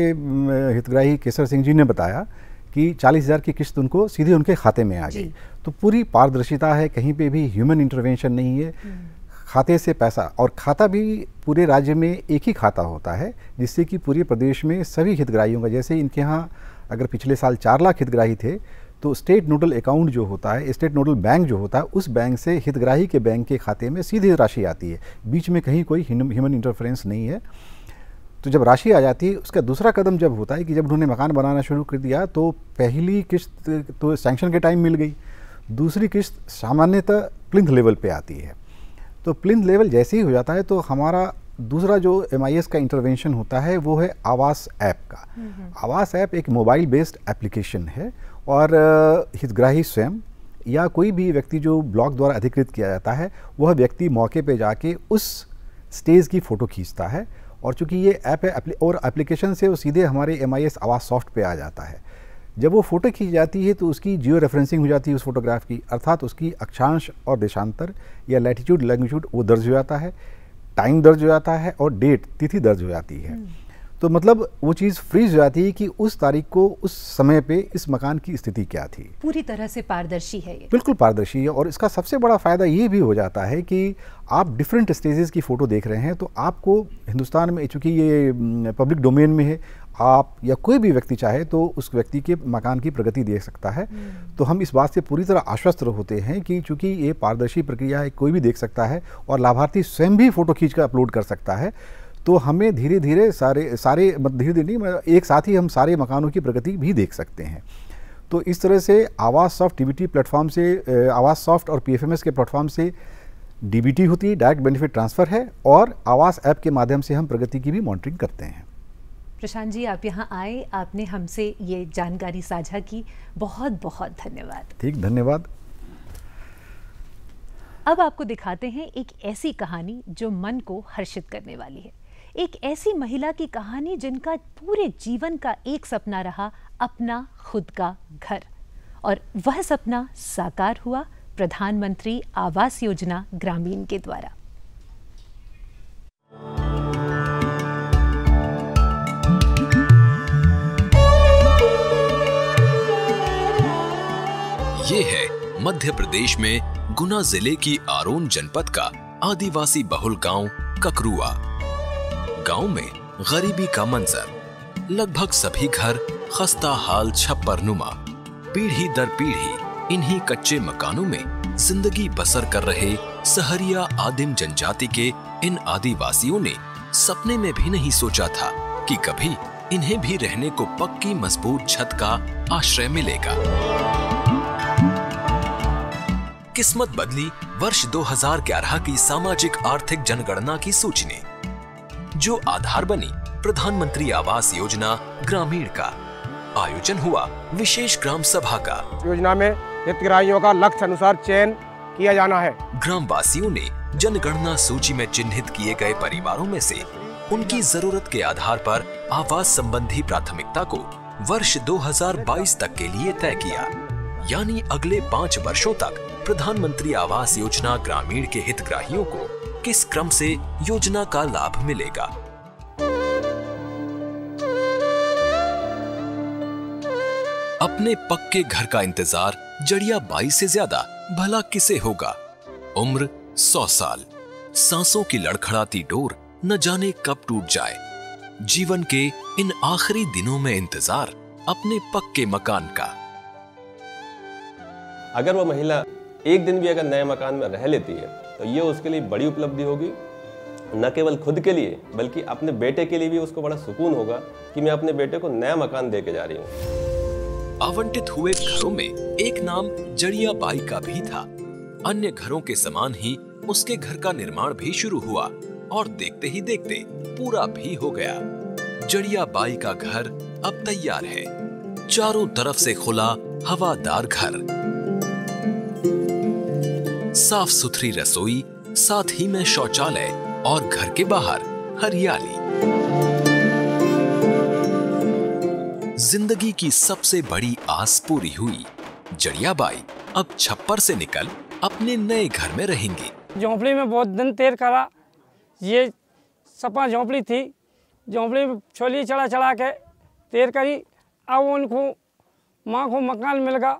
हितग्राही केसर सिंह जी ने बताया कि 40,000 की किस्त उनको सीधे उनके खाते में आ गई। तो पूरी पारदर्शिता है, कहीं पे भी ह्यूमन इंटरवेंशन नहीं है, खाते से पैसा, और खाता भी पूरे राज्य में एक ही खाता होता है, जिससे कि पूरे प्रदेश में सभी हितग्राहियों का, जैसे इनके यहाँ अगर पिछले साल 4 लाख हितग्राही थे तो स्टेट नोडल अकाउंट जो होता है, स्टेट नोडल बैंक जो होता है, उस बैंक से हितग्राही के बैंक के खाते में सीधे राशि आती है, बीच में कहीं कोई ह्यूमन इंटरफेरेंस नहीं है। तो जब राशि आ जाती है, उसका दूसरा कदम जब होता है कि जब उन्होंने मकान बनाना शुरू कर दिया तो पहली किस्त तो सैंक्शन के टाइम मिल गई, दूसरी किस्त सामान्यतः प्लिंथ लेवल पे आती है। तो प्लिंथ लेवल जैसे ही हो जाता है तो हमारा दूसरा जो MIS का इंटरवेंशन होता है वो है आवास ऐप का। आवास ऐप एक मोबाइल बेस्ड एप्लीकेशन है और हितग्राही स्वयं या कोई भी व्यक्ति जो ब्लॉक द्वारा अधिकृत किया जाता है, वह व्यक्ति मौके पे जाके उस स्टेज की फ़ोटो खींचता है। और चूंकि ये ऐप है और एप्लीकेशन से वो सीधे हमारे MIS आवास सॉफ्ट पे आ जाता है। जब वो फ़ोटो खींच जाती है तो उसकी जियो रेफरेंसिंग हो जाती है उस फोटोग्राफ की, अर्थात उसकी अक्षांश और देशांतर या लैटिट्यूड लैंगिट्यूड वो दर्ज हो जाता है, टाइम दर्ज हो जाता है और डेट तिथि दर्ज हो जाती है। तो मतलब वो चीज़ फ्रीज हो जाती है कि उस तारीख को उस समय पे इस मकान की स्थिति क्या थी। पूरी तरह से पारदर्शी है ये। बिल्कुल पारदर्शी है। और इसका सबसे बड़ा फ़ायदा ये भी हो जाता है कि आप डिफरेंट स्टेजेस की फ़ोटो देख रहे हैं, तो आपको हिंदुस्तान में, चूँकि ये पब्लिक डोमेन में है, आप या कोई भी व्यक्ति चाहे तो उस व्यक्ति के मकान की प्रगति देख सकता है। तो हम इस बात से पूरी तरह आश्वस्त होते हैं कि चूँकि ये पारदर्शी प्रक्रिया है, कोई भी देख सकता है और लाभार्थी स्वयं भी फ़ोटो खींच कर अपलोड कर सकता है। तो हमें धीरे धीरे धीरे धीरे नहीं, एक साथ ही हम सारे मकानों की प्रगति भी देख सकते हैं। तो इस तरह से आवास सॉफ्ट DBT प्लेटफॉर्म से, आवास सॉफ्ट और PFMS के प्लेटफॉर्म से DBT होती है, डायरेक्ट बेनिफिट ट्रांसफ़र है, और आवास ऐप के माध्यम से हम प्रगति की भी मॉनिटरिंग करते हैं। प्रशांत जी, आप यहाँ आए, आपने हमसे ये जानकारी साझा की, बहुत बहुत धन्यवाद। ठीक, धन्यवाद। अब आपको दिखाते हैं एक ऐसी कहानी जो मन को हर्षित करने वाली है। एक ऐसी महिला की कहानी जिनका पूरे जीवन का एक सपना रहा, अपना खुद का घर, और वह सपना साकार हुआ प्रधानमंत्री आवास योजना ग्रामीण के द्वारा। ये है मध्य प्रदेश में गुना जिले की आरोन जनपद का आदिवासी बहुल गांव ककरुआ। गांव में गरीबी का मंजर, लगभग सभी घर खस्ता हाल छप्पर नुमा, पीढ़ी दर पीढ़ी इन्हीं कच्चे मकानों में जिंदगी बसर कर रहे सहरिया आदिम जनजाति के इन आदिवासियों ने सपने में भी नहीं सोचा था कि कभी इन्हें भी रहने को पक्की मजबूत छत का आश्रय मिलेगा। किस्मत बदली वर्ष 2011 की सामाजिक आर्थिक जनगणना की सूची ने, जो आधार बनी प्रधानमंत्री आवास योजना ग्रामीण का। आयोजन हुआ विशेष ग्राम सभा का। योजना में हितग्राहियों का लक्ष्य अनुसार चयन किया जाना है। ग्राम वासियों ने जनगणना सूची में चिन्हित किए गए परिवारों में से उनकी जरूरत के आधार पर आवास संबंधी प्राथमिकता को वर्ष 2022 तक के लिए तय किया। यानी अगले 5 वर्षों तक प्रधानमंत्री आवास योजना ग्रामीण के हितग्राहियों को किस क्रम से योजना का लाभ मिलेगा। अपने पक्के घर का इंतजार जड़िया बाई से ज्यादा भला किसे होगा। उम्र 100 साल, सांसों की लड़खड़ाती डोर न जाने कब टूट जाए। जीवन के इन आखिरी दिनों में इंतजार अपने पक्के मकान का। अगर वो महिला एक दिन भी अगर नए मकान में रह लेती है तो ये उसके लिए बड़ी उपलब्धि होगी। न केवल खुद के लिए बल्कि अपने बेटे के लिए भी उसको बड़ा सुकून होगा कि मैं अपने बेटे को नया मकान दे के जा रही हूँ। आवंटित हुए घरों में एक नाम जड़िया बाई का भी था। अन्य घरों के समान ही उसके घर का निर्माण भी शुरू हुआ और देखते ही देखते पूरा भी हो गया। जड़िया बाई का घर अब तैयार है। चारों तरफ से खुला हवादार घर, साफ सुथरी रसोई, साथ ही में शौचालय और घर के बाहर हरियाली। जिंदगी की सबसे बड़ी आस पूरी हुई। जड़िया बाई अब छप्पर से निकल अपने नए घर में रहेंगी। झोंपड़ी में बहुत दिन तैर करा, ये सपा झोंपड़ी थी, झोंपड़ी में छोली चढ़ा चढ़ा के तैर करी। अब उनको माँ को मकान मिल गया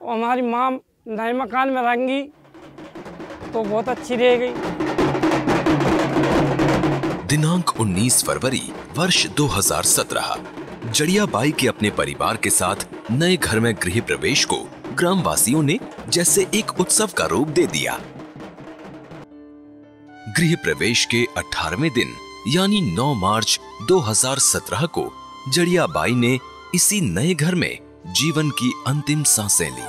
और हमारी माँ नए मकान में रहेंगी तो बहुत अच्छी रह गई। दिनांक 19 फरवरी वर्ष 2017 जड़िया बाई के अपने परिवार के साथ नए घर में गृह प्रवेश को ग्रामवासियों ने जैसे एक उत्सव का रूप दे दिया। गृह प्रवेश के 18वें दिन यानी 9 मार्च 2017 को जड़िया बाई ने इसी नए घर में जीवन की अंतिम सांसें ली।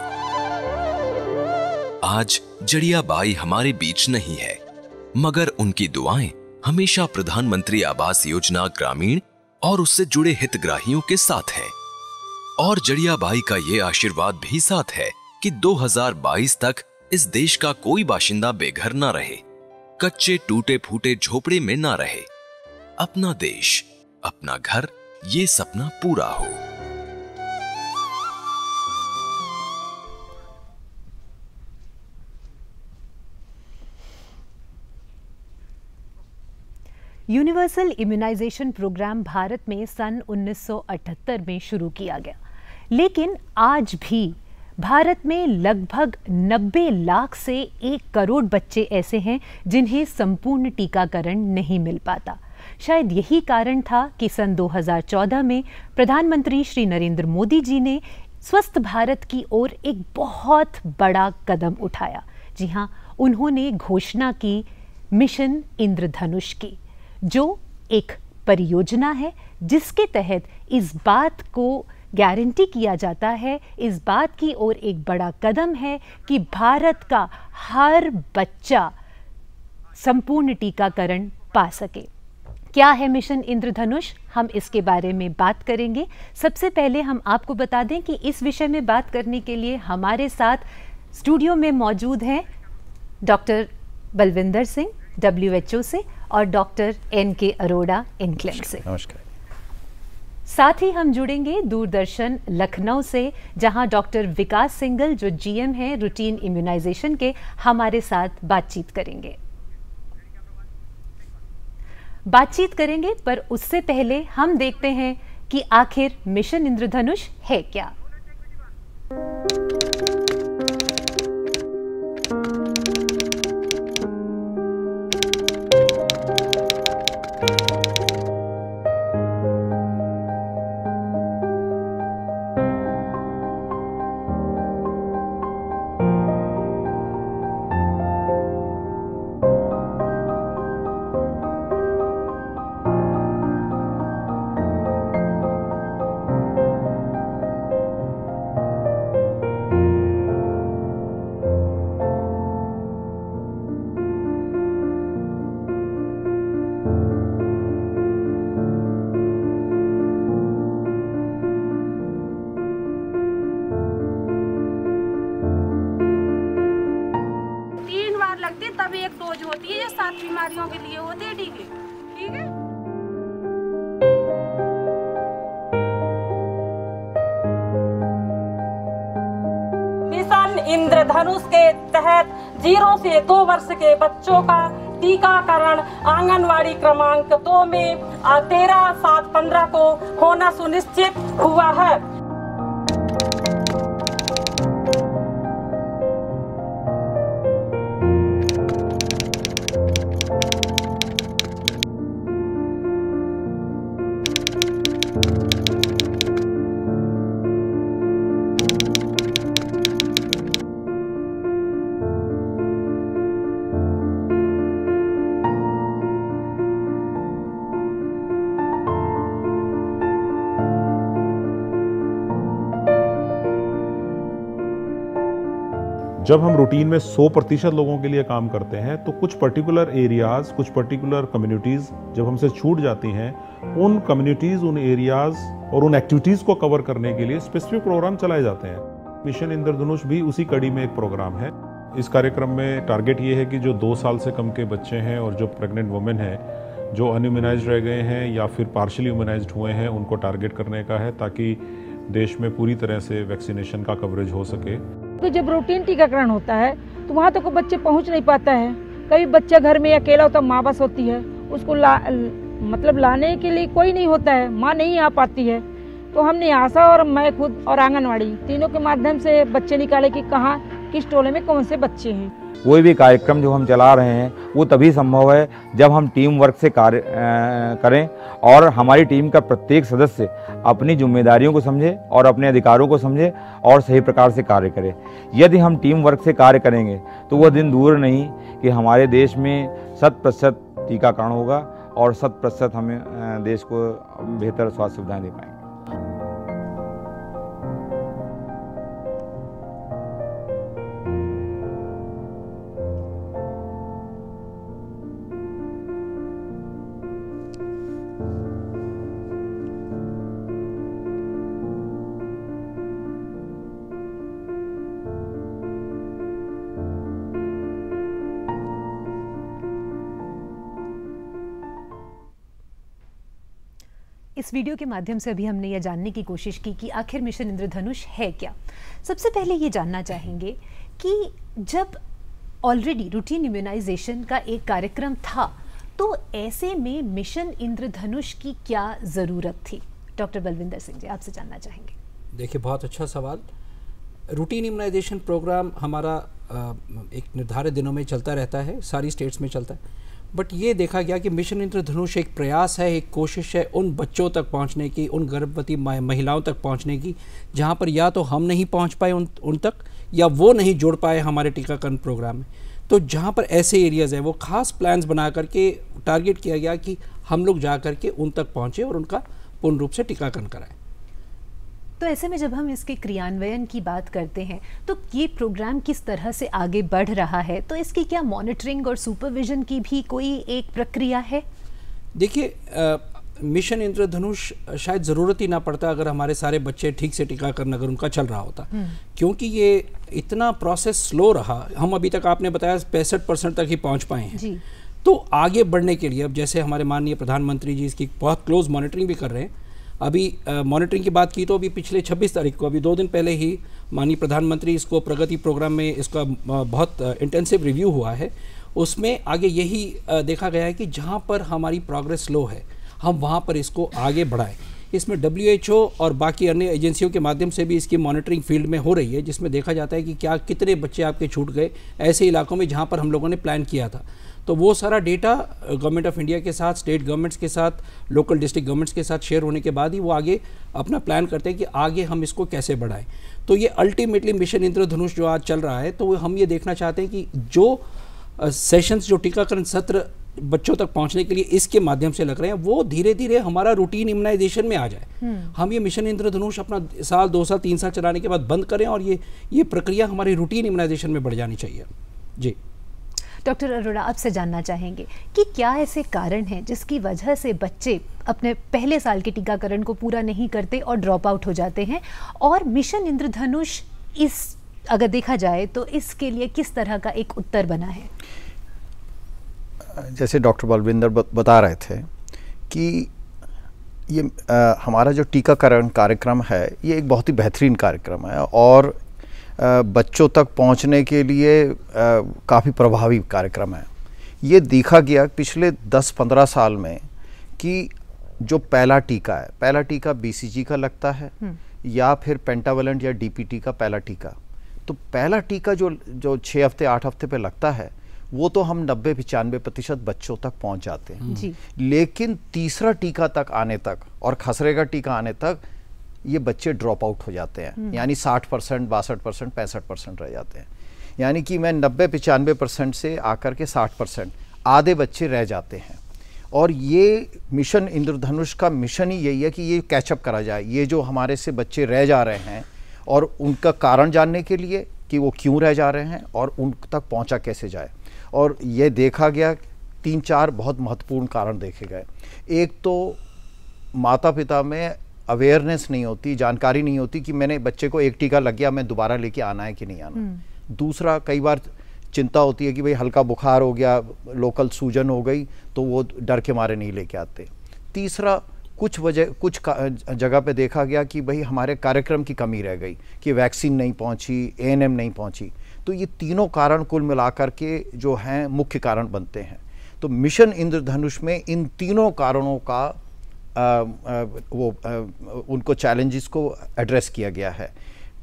आज जड़िया बाई हमारे बीच नहीं है, मगर उनकी दुआएं हमेशा प्रधानमंत्री आवास योजना ग्रामीण और उससे जुड़े हितग्राहियों के साथ है। और जड़िया बाई का ये आशीर्वाद भी साथ है कि 2022 तक इस देश का कोई बाशिंदा बेघर ना रहे, कच्चे टूटे फूटे झोपड़े में ना रहे। अपना देश, अपना घर, ये सपना पूरा हो। यूनिवर्सल इम्यूनाइजेशन प्रोग्राम भारत में सन 1978 में शुरू किया गया, लेकिन आज भी भारत में लगभग 90 लाख से 1 करोड़ बच्चे ऐसे हैं जिन्हें संपूर्ण टीकाकरण नहीं मिल पाता। शायद यही कारण था कि सन 2014 में प्रधानमंत्री श्री नरेंद्र मोदी जी ने स्वस्थ भारत की ओर एक बहुत बड़ा कदम उठाया। जी हाँ, उन्होंने घोषणा की मिशन इंद्रधनुष की, जो एक परियोजना है जिसके तहत इस बात को गारंटी किया जाता है, इस बात की ओर एक बड़ा कदम है कि भारत का हर बच्चा संपूर्ण टीकाकरण पा सके। क्या है मिशन इंद्रधनुष, हम इसके बारे में बात करेंगे। सबसे पहले हम आपको बता दें कि इस विषय में बात करने के लिए हमारे साथ स्टूडियो में मौजूद हैं डॉक्टर बलविंदर सिंह WHO से और डॉक्टर NK अरोड़ा इनक्लेम से। नमस्कार। साथ ही हम जुड़ेंगे दूरदर्शन लखनऊ से, जहां डॉक्टर विकास सिंगल जो GM हैं रूटीन इम्यूनाइजेशन के, हमारे साथ बातचीत करेंगे। पर उससे पहले हम देखते हैं कि आखिर मिशन इंद्रधनुष है क्या। तब एक डोज होती है, ये 7 बीमारियों के लिए होते हैं टीके। ठीक है। मिशन इंद्रधनुष के तहत 0 से 2 वर्ष के बच्चों का टीकाकरण आंगनवाड़ी क्रमांक 2 में 13/7/15 को होना सुनिश्चित हुआ है। जब हम रूटीन में 100% लोगों के लिए काम करते हैं तो कुछ पर्टिकुलर एरियाज, कुछ पर्टिकुलर कम्युनिटीज़ जब हमसे छूट जाती हैं, उन कम्युनिटीज़, उन एरियाज़ और उन एक्टिविटीज़ को कवर करने के लिए स्पेसिफिक प्रोग्राम चलाए जाते हैं। मिशन इंद्रधनुष भी उसी कड़ी में एक प्रोग्राम है। इस कार्यक्रम में टारगेट ये है कि जो 2 साल से कम के बच्चे हैं और जो प्रेग्नेंट वुमेन हैं जो अनइम्यूनाइज्ड रह गए हैं या फिर पार्शली इम्यूनाइज्ड हुए हैं उनको टारगेट करने का है, ताकि देश में पूरी तरह से वैक्सीनेशन का कवरेज हो सके। तो जब रूटीन टीकाकरण होता है तो वहाँ तक बच्चे पहुँच नहीं पाता है। कभी बच्चा घर में अकेला होता, माँ बस होती है, उसको लाने के लिए कोई नहीं होता है, माँ नहीं आ पाती है। तो हमने आशा और मैं खुद और आंगनवाड़ी तीनों के माध्यम से बच्चे निकाले कि कहाँ किस टोले में कौन से बच्चे हैं। कोई भी कार्यक्रम जो हम चला रहे हैं वो तभी संभव है जब हम टीम वर्क से कार्य करें और हमारी टीम का प्रत्येक सदस्य अपनी जिम्मेदारियों को समझे और अपने अधिकारों को समझे और सही प्रकार से कार्य करे। यदि हम टीम वर्क से कार्य करेंगे तो वह दिन दूर नहीं कि हमारे देश में 100% टीकाकरण होगा और 100% हमें देश को बेहतर स्वास्थ्य सुविधाएं दे पाएंगे। इस वीडियो के माध्यम से अभी हमने यह जानने की कोशिश की कि आखिर मिशन इंद्रधनुष है क्या। सबसे पहले ये जानना चाहेंगे कि जब ऑलरेडी रूटीन इम्यूनाइजेशन का एक कार्यक्रम था तो ऐसे में मिशन इंद्रधनुष की क्या ज़रूरत थी। डॉक्टर बलविंदर सिंह जी, आपसे जानना चाहेंगे। देखिए, बहुत अच्छा सवाल। रूटीन इम्यूनाइजेशन प्रोग्राम हमारा एक निर्धारित दिनों में चलता रहता है, सारी स्टेट्स में चलता है। बट ये देखा गया कि मिशन इंद्रधनुष एक प्रयास है, एक कोशिश है उन बच्चों तक पहुंचने की, उन गर्भवती महिलाओं तक पहुंचने की जहां पर या तो हम नहीं पहुंच पाए उन तक या वो नहीं जुड़ पाए हमारे टीकाकरण प्रोग्राम में। तो जहां पर ऐसे एरियाज़ हैं वो खास प्लान्स बना करके टारगेट किया गया कि हम लोग जा करके उन तक पहुँचें और उनका पूर्ण रूप से टीकाकरण कराएं। तो ऐसे में जब हम इसके क्रियान्वयन की बात करते हैं तो ये प्रोग्राम किस तरह से आगे बढ़ रहा है, तो इसकी क्या मॉनिटरिंग और सुपरविजन की भी कोई एक प्रक्रिया है? देखिए, मिशन इंद्रधनुष शायद ज़रूरत ही ना पड़ता अगर हमारे सारे बच्चे ठीक से टीकाकरण अगर उनका चल रहा होता, क्योंकि ये इतना प्रोसेस स्लो रहा। हम अभी तक आपने बताया 65% तक ही पहुँच पाए हैं जी। तो आगे बढ़ने के लिए अब जैसे हमारे माननीय प्रधानमंत्री जी इसकी बहुत क्लोज मॉनिटरिंग भी कर रहे हैं। अभी मॉनिटरिंग की बात की तो अभी पिछले 26 तारीख को, अभी 2 दिन पहले ही माननीय प्रधानमंत्री इसको प्रगति प्रोग्राम में इसका बहुत इंटेंसिव रिव्यू हुआ है। उसमें आगे यही देखा गया है कि जहां पर हमारी प्रोग्रेस स्लो है हम वहां पर इसको आगे बढ़ाएं। इसमें WHO और बाकी अन्य एजेंसियों के माध्यम से भी इसकी मॉनिटरिंग फील्ड में हो रही है, जिसमें देखा जाता है कि क्या कितने बच्चे आपके छूट गए ऐसे इलाकों में जहाँ पर हम लोगों ने प्लान किया था। तो वो सारा डेटा गवर्नमेंट ऑफ इंडिया के साथ, स्टेट गवर्नमेंट्स के साथ, लोकल डिस्ट्रिक्ट गवर्नमेंट्स के साथ शेयर होने के बाद ही वो आगे अपना प्लान करते हैं कि आगे हम इसको कैसे बढ़ाएं। तो ये अल्टीमेटली मिशन इंद्रधनुष जो आज चल रहा है, तो हम ये देखना चाहते हैं कि जो सेशंस, जो टीकाकरण सत्र बच्चों तक पहुंचने के लिए इसके माध्यम से लग रहे हैं, वो धीरे धीरे हमारा रूटीन इम्यूनाइजेशन में आ जाए। हम ये मिशन इंद्रधनुष अपना साल, 2 साल, 3 साल चलाने के बाद बंद करें और ये प्रक्रिया हमारी रूटीन इम्यूनाइजेशन में बढ़ जानी चाहिए। जी डॉक्टर अरोड़ा, आपसे जानना चाहेंगे कि क्या ऐसे कारण हैं जिसकी वजह से बच्चे अपने पहले साल के टीकाकरण को पूरा नहीं करते और ड्रॉप आउट हो जाते हैं, और मिशन इंद्रधनुष इस अगर देखा जाए तो इसके लिए किस तरह का एक उत्तर बना है? जैसे डॉक्टर बलविंदर बता रहे थे कि ये हमारा जो टीकाकरण कार्यक्रम है ये एक बहुत ही बेहतरीन कार्यक्रम है और बच्चों तक पहुंचने के लिए काफ़ी प्रभावी कार्यक्रम है। ये देखा गया पिछले 10-15 साल में कि जो पहला टीका BCG का लगता है या फिर पेंटावेलेंट या DPT का पहला टीका। तो पहला टीका जो 6 हफ्ते 8 हफ्ते पे लगता है वो तो हम 90-95% बच्चों तक पहुंच जाते हैं जी। लेकिन तीसरा टीका तक आने तक और खसरे का टीका आने तक ये बच्चे ड्रॉप आउट हो जाते हैं, यानी 60%, 62%, 65% रह जाते हैं। यानी कि मैं 90-95% से आकर के 60% आधे बच्चे रह जाते हैं। और ये मिशन इंद्रधनुष का मिशन ही यही है कि ये कैचअप करा जाए, ये जो हमारे से बच्चे रह जा रहे हैं और उनका कारण जानने के लिए कि वो क्यों रह जा रहे हैं और उन तक पहुंचा कैसे जाए। और ये देखा गया 3-4 बहुत महत्वपूर्ण कारण देखे गए। एक तो माता पिता में अवेयरनेस नहीं होती, जानकारी नहीं होती कि मैंने बच्चे को एक टीका लग गया, मैं दोबारा लेके आना है कि नहीं आना। दूसरा, कई बार चिंता होती है कि भाई हल्का बुखार हो गया, लोकल सूजन हो गई, तो वो डर के मारे नहीं लेके आते। तीसरा, कुछ जगह पे देखा गया कि भाई हमारे कार्यक्रम की कमी रह गई, कि वैक्सीन नहीं पहुंची, एएनएम नहीं पहुंची। तो ये तीनों कारण कुल मिलाकर के जो हैं मुख्य कारण बनते हैं। तो मिशन इंद्रधनुष में इन तीनों कारणों का उनको चैलेंजेस को एड्रेस किया गया है।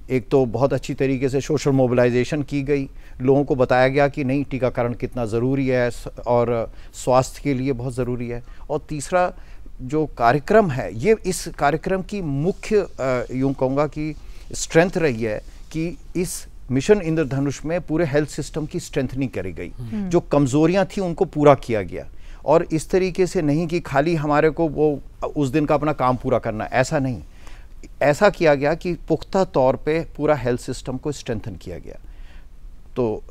एक तो बहुत अच्छी तरीके से सोशल मोबिलाइजेशन की गई, लोगों को बताया गया कि नहीं, टीकाकरण कितना ज़रूरी है और स्वास्थ्य के लिए बहुत ज़रूरी है। और तीसरा जो कार्यक्रम है, ये इस कार्यक्रम की मुख्य यूँ कहूँगा कि स्ट्रेंथ रही है कि इस मिशन इंद्रधनुष में पूरे हेल्थ सिस्टम की स्ट्रेंथनिंग करी गई। जो कमज़ोरियाँ थी उनको पूरा किया गया, और इस तरीके से नहीं कि खाली हमारे को वो उस दिन का अपना काम पूरा करना, ऐसा नहीं। ऐसा किया गया कि पुख्ता तौर पे पूरा हेल्थ सिस्टम को स्ट्रेंथन किया गया। तो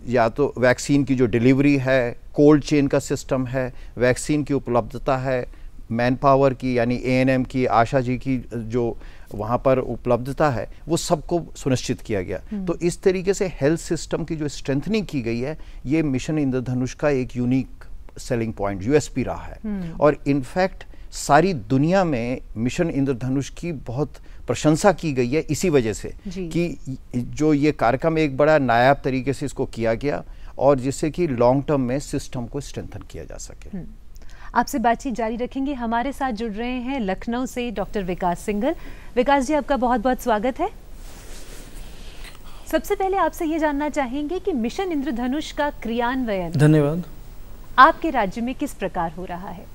या तो वैक्सीन की जो डिलीवरी है, कोल्ड चेन का सिस्टम है, वैक्सीन की उपलब्धता है, मैन पावर की यानी एएनएम की, आशा जी की जो वहाँ पर उपलब्धता है, वो सबको सुनिश्चित किया गया। तो इस तरीके से हेल्थ सिस्टम की जो स्ट्रेंथनिंग की गई है, ये मिशन इंद्रधनुष का एक यूनिक सेलिंग पॉइंट, यूएसपी रहा है। और इनफैक्ट सारी दुनिया में मिशन इंद्रधनुष की बहुत प्रशंसा की गई है इसी वजह से कि जो ये कार्यक्रम एक बड़ा नायाब तरीके से इसको किया गया, और जिससे कि लॉन्ग टर्म में सिस्टम को स्ट्रेंथन किया जा सके। आपसे बातचीत जारी रखेंगे। हमारे साथ जुड़ रहे हैं लखनऊ से डॉक्टर विकास सिंघल। विकास जी, आपका बहुत बहुत स्वागत है। सबसे पहले आपसे ये जानना चाहेंगे कि मिशन इंद्रधनुष का क्रियान्वयन धन्यवाद आपके राज्य में किस प्रकार हो रहा है?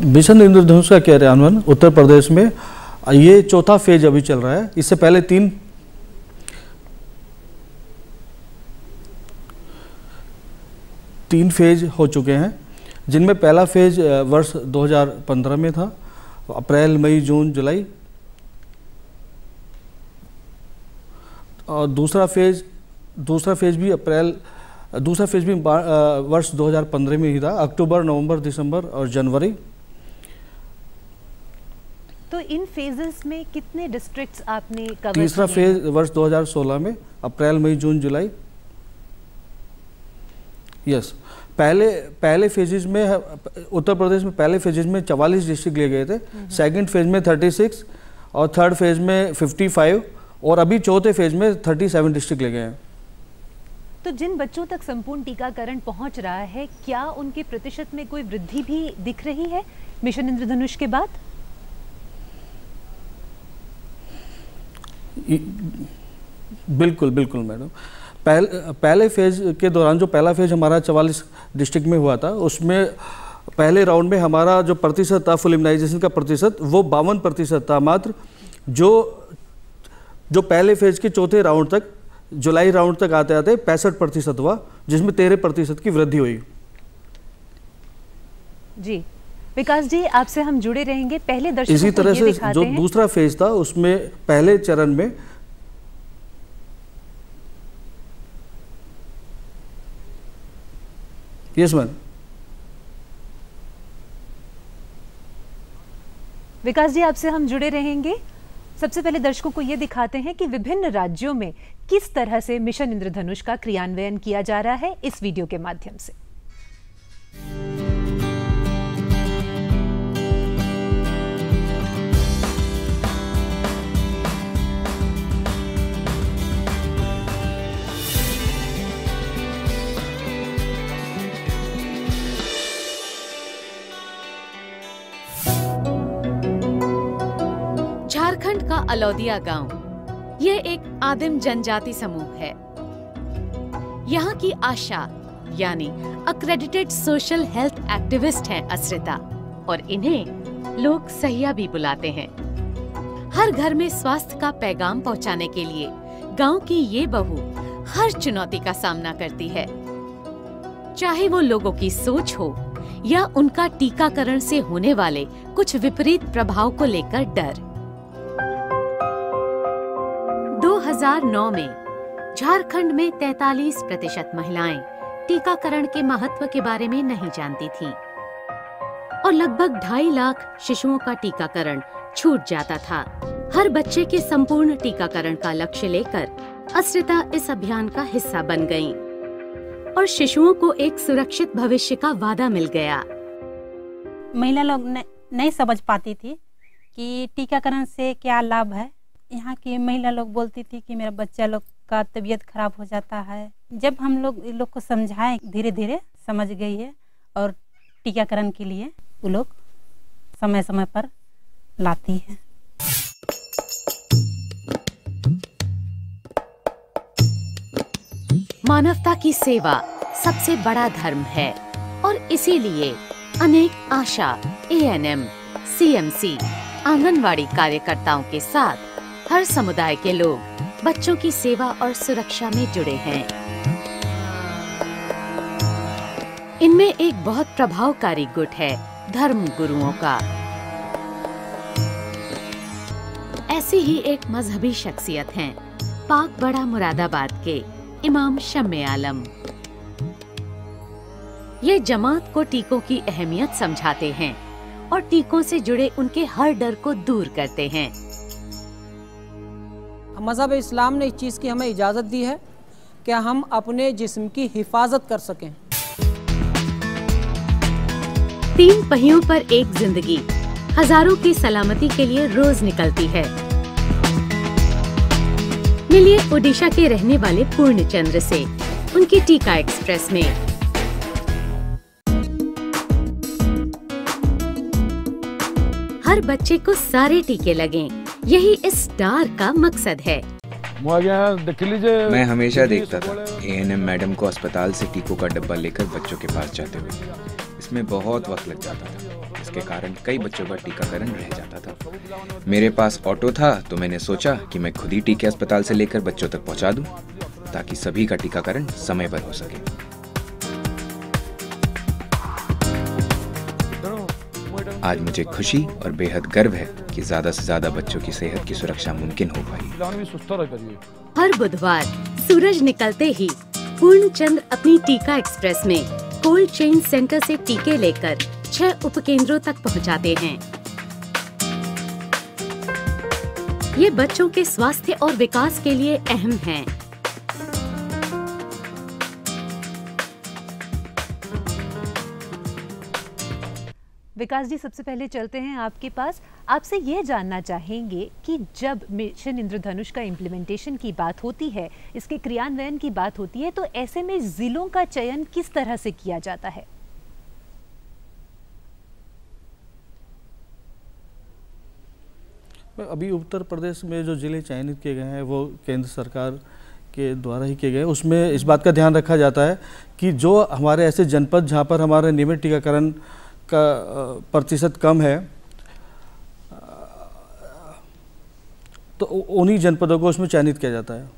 मिशन इंद्रधनुष का क्रियान्वयन उत्तर प्रदेश में ये चौथा फेज अभी चल रहा है। इससे पहले तीन फेज हो चुके हैं, जिनमें पहला फेज वर्ष 2015 में था, अप्रैल, मई, जून, जुलाई। और दूसरा फेज भी वर्ष 2015 में ही था, अक्टूबर, नवंबर, दिसंबर और जनवरी। तो इन फेजेस में कितने डिस्ट्रिक्ट्स आपने कवर? तीसरा फेज वर्ष 2016 में, अप्रैल, मई, जून, जुलाई। यस, पहले फेजेस में उत्तर प्रदेश में पहले फेजेस में 44 डिस्ट्रिक्ट लिए गए थे, सेकंड फेज में 36 और थर्ड फेज में 55 और अभी चौथे फेज में 37 डिस्ट्रिक्ट ले गए हैं। तो जिन बच्चों तक संपूर्ण टीकाकरण पहुंच रहा है, क्या उनके प्रतिशत में कोई वृद्धि भी दिख रही है मिशन इंद्रधनुष के बाद? बिल्कुल मैडम। पहले फेज के दौरान जो पहला फेज हमारा 44 डिस्ट्रिक्ट में हुआ था, उसमें पहले राउंड में हमारा जो प्रतिशत था फुल इम्यूनाइजेशन का प्रतिशत, वो 52% था मात्र। जो पहले फेज के चौथे राउंड तक, जुलाई राउंड तक आते आते 65% हुआ, जिसमें 13% की वृद्धि हुई। जी विकास जी, आपसे हम जुड़े रहेंगे। पहले दर्शकों इसी तरह से जो हैं। दूसरा फेज था, उसमें पहले चरण में यस मैम। विकास जी, आपसे हम जुड़े रहेंगे। सबसे पहले दर्शकों को ये दिखाते हैं कि विभिन्न राज्यों में किस तरह से मिशन इंद्रधनुष का क्रियान्वयन किया जा रहा है इस वीडियो के माध्यम से। झारखंड का अलौदिया गांव ये एक आदिम जनजाति समूह है। यहाँ की आशा यानी अक्रेडिटेड सोशल हेल्थ एक्टिविस्ट हैं असृता, और इन्हें लोग सहिया भी बुलाते हैं। हर घर में स्वास्थ्य का पैगाम पहुँचाने के लिए गांव की ये बहू हर चुनौती का सामना करती है, चाहे वो लोगों की सोच हो या उनका टीकाकरण से होने वाले कुछ विपरीत प्रभाव को लेकर डर। 2009 में झारखंड में 43% महिलाएं टीकाकरण के महत्व के बारे में नहीं जानती थीं और लगभग 2.5 लाख शिशुओं का टीकाकरण छूट जाता था। हर बच्चे के संपूर्ण टीकाकरण का लक्ष्य लेकर अस्रिता इस अभियान का हिस्सा बन गईं और शिशुओं को एक सुरक्षित भविष्य का वादा मिल गया। महिला लोग नहीं समझ पाती थी कि टीकाकरण से क्या लाभ है। यहाँ की महिला लोग बोलती थी कि मेरा बच्चा लोग का तबीयत खराब हो जाता है। जब हम लोग इन लोग को समझाएं, धीरे धीरे समझ गई है और टीकाकरण के लिए वो लोग समय समय पर लाती है। मानवता की सेवा सबसे बड़ा धर्म है और इसीलिए अनेक आशा, ANM, CMC, आंगनवाड़ी कार्यकर्ताओं के साथ हर समुदाय के लोग बच्चों की सेवा और सुरक्षा में जुड़े हैं। इनमें एक बहुत प्रभावकारी गुट है धर्म गुरुओं का। ऐसी ही एक मजहबी शख्सियत हैं पाक बड़ा मुरादाबाद के इमाम शम्मे आलम। ये जमात को टीकों की अहमियत समझाते हैं और टीकों से जुड़े उनके हर डर को दूर करते हैं। मज़हब इस्लाम ने इस चीज़ की हमें इजाज़त दी है कि हम अपने जिस्म की हिफाजत कर सकें। 3 पहियों पर एक जिंदगी हजारों की सलामती के लिए रोज निकलती है। मिलिए ओडिशा के रहने वाले पूर्णचंद्र से उनकी टीका एक्सप्रेस में। हर बच्चे को सारे टीके लगें, यही इस स्टार का मकसद है। मैं हमेशा देखता था ANM मैडम को अस्पताल से टीकों का डब्बा लेकर बच्चों के पास जाते हुए। इसमें बहुत वक्त लग जाता था, इसके कारण कई बच्चों का टीकाकरण रह जाता था। मेरे पास ऑटो था तो मैंने सोचा कि मैं खुद ही टीके अस्पताल से लेकर बच्चों तक पहुंचा दूं, ताकि सभी का टीकाकरण समय पर हो सके। आज मुझे खुशी और बेहद गर्व है कि ज्यादा से ज्यादा बच्चों की सेहत की सुरक्षा मुमकिन हो पाई। हर बुधवार सूरज निकलते ही पूर्णचंद्र अपनी टीका एक्सप्रेस में कोल्ड चेन सेंटर से टीके लेकर 6 उपकेंद्रों तक पहुंचाते हैं। ये बच्चों के स्वास्थ्य और विकास के लिए अहम हैं। विकास जी, सबसे पहले चलते हैं आपके पास। आपसे ये जानना चाहेंगे कि जब मिशन इंद्रधनुष का इम्प्लीमेंटेशन की बात होती है, इसके क्रियान्वयन की बात होती है, तो ऐसे में जिलों का चयन किस तरह से किया जाता है? अभी उत्तर प्रदेश में जो ज़िले चयनित किए गए हैं वो केंद्र सरकार के द्वारा ही किए गए। उसमें इस बात का ध्यान रखा जाता है कि जो हमारे ऐसे जनपद जहाँ पर हमारे नियमित टीकाकरण का प्रतिशत कम है, तो उन्हीं जनपदों को उसमें चयनित किया जाता है।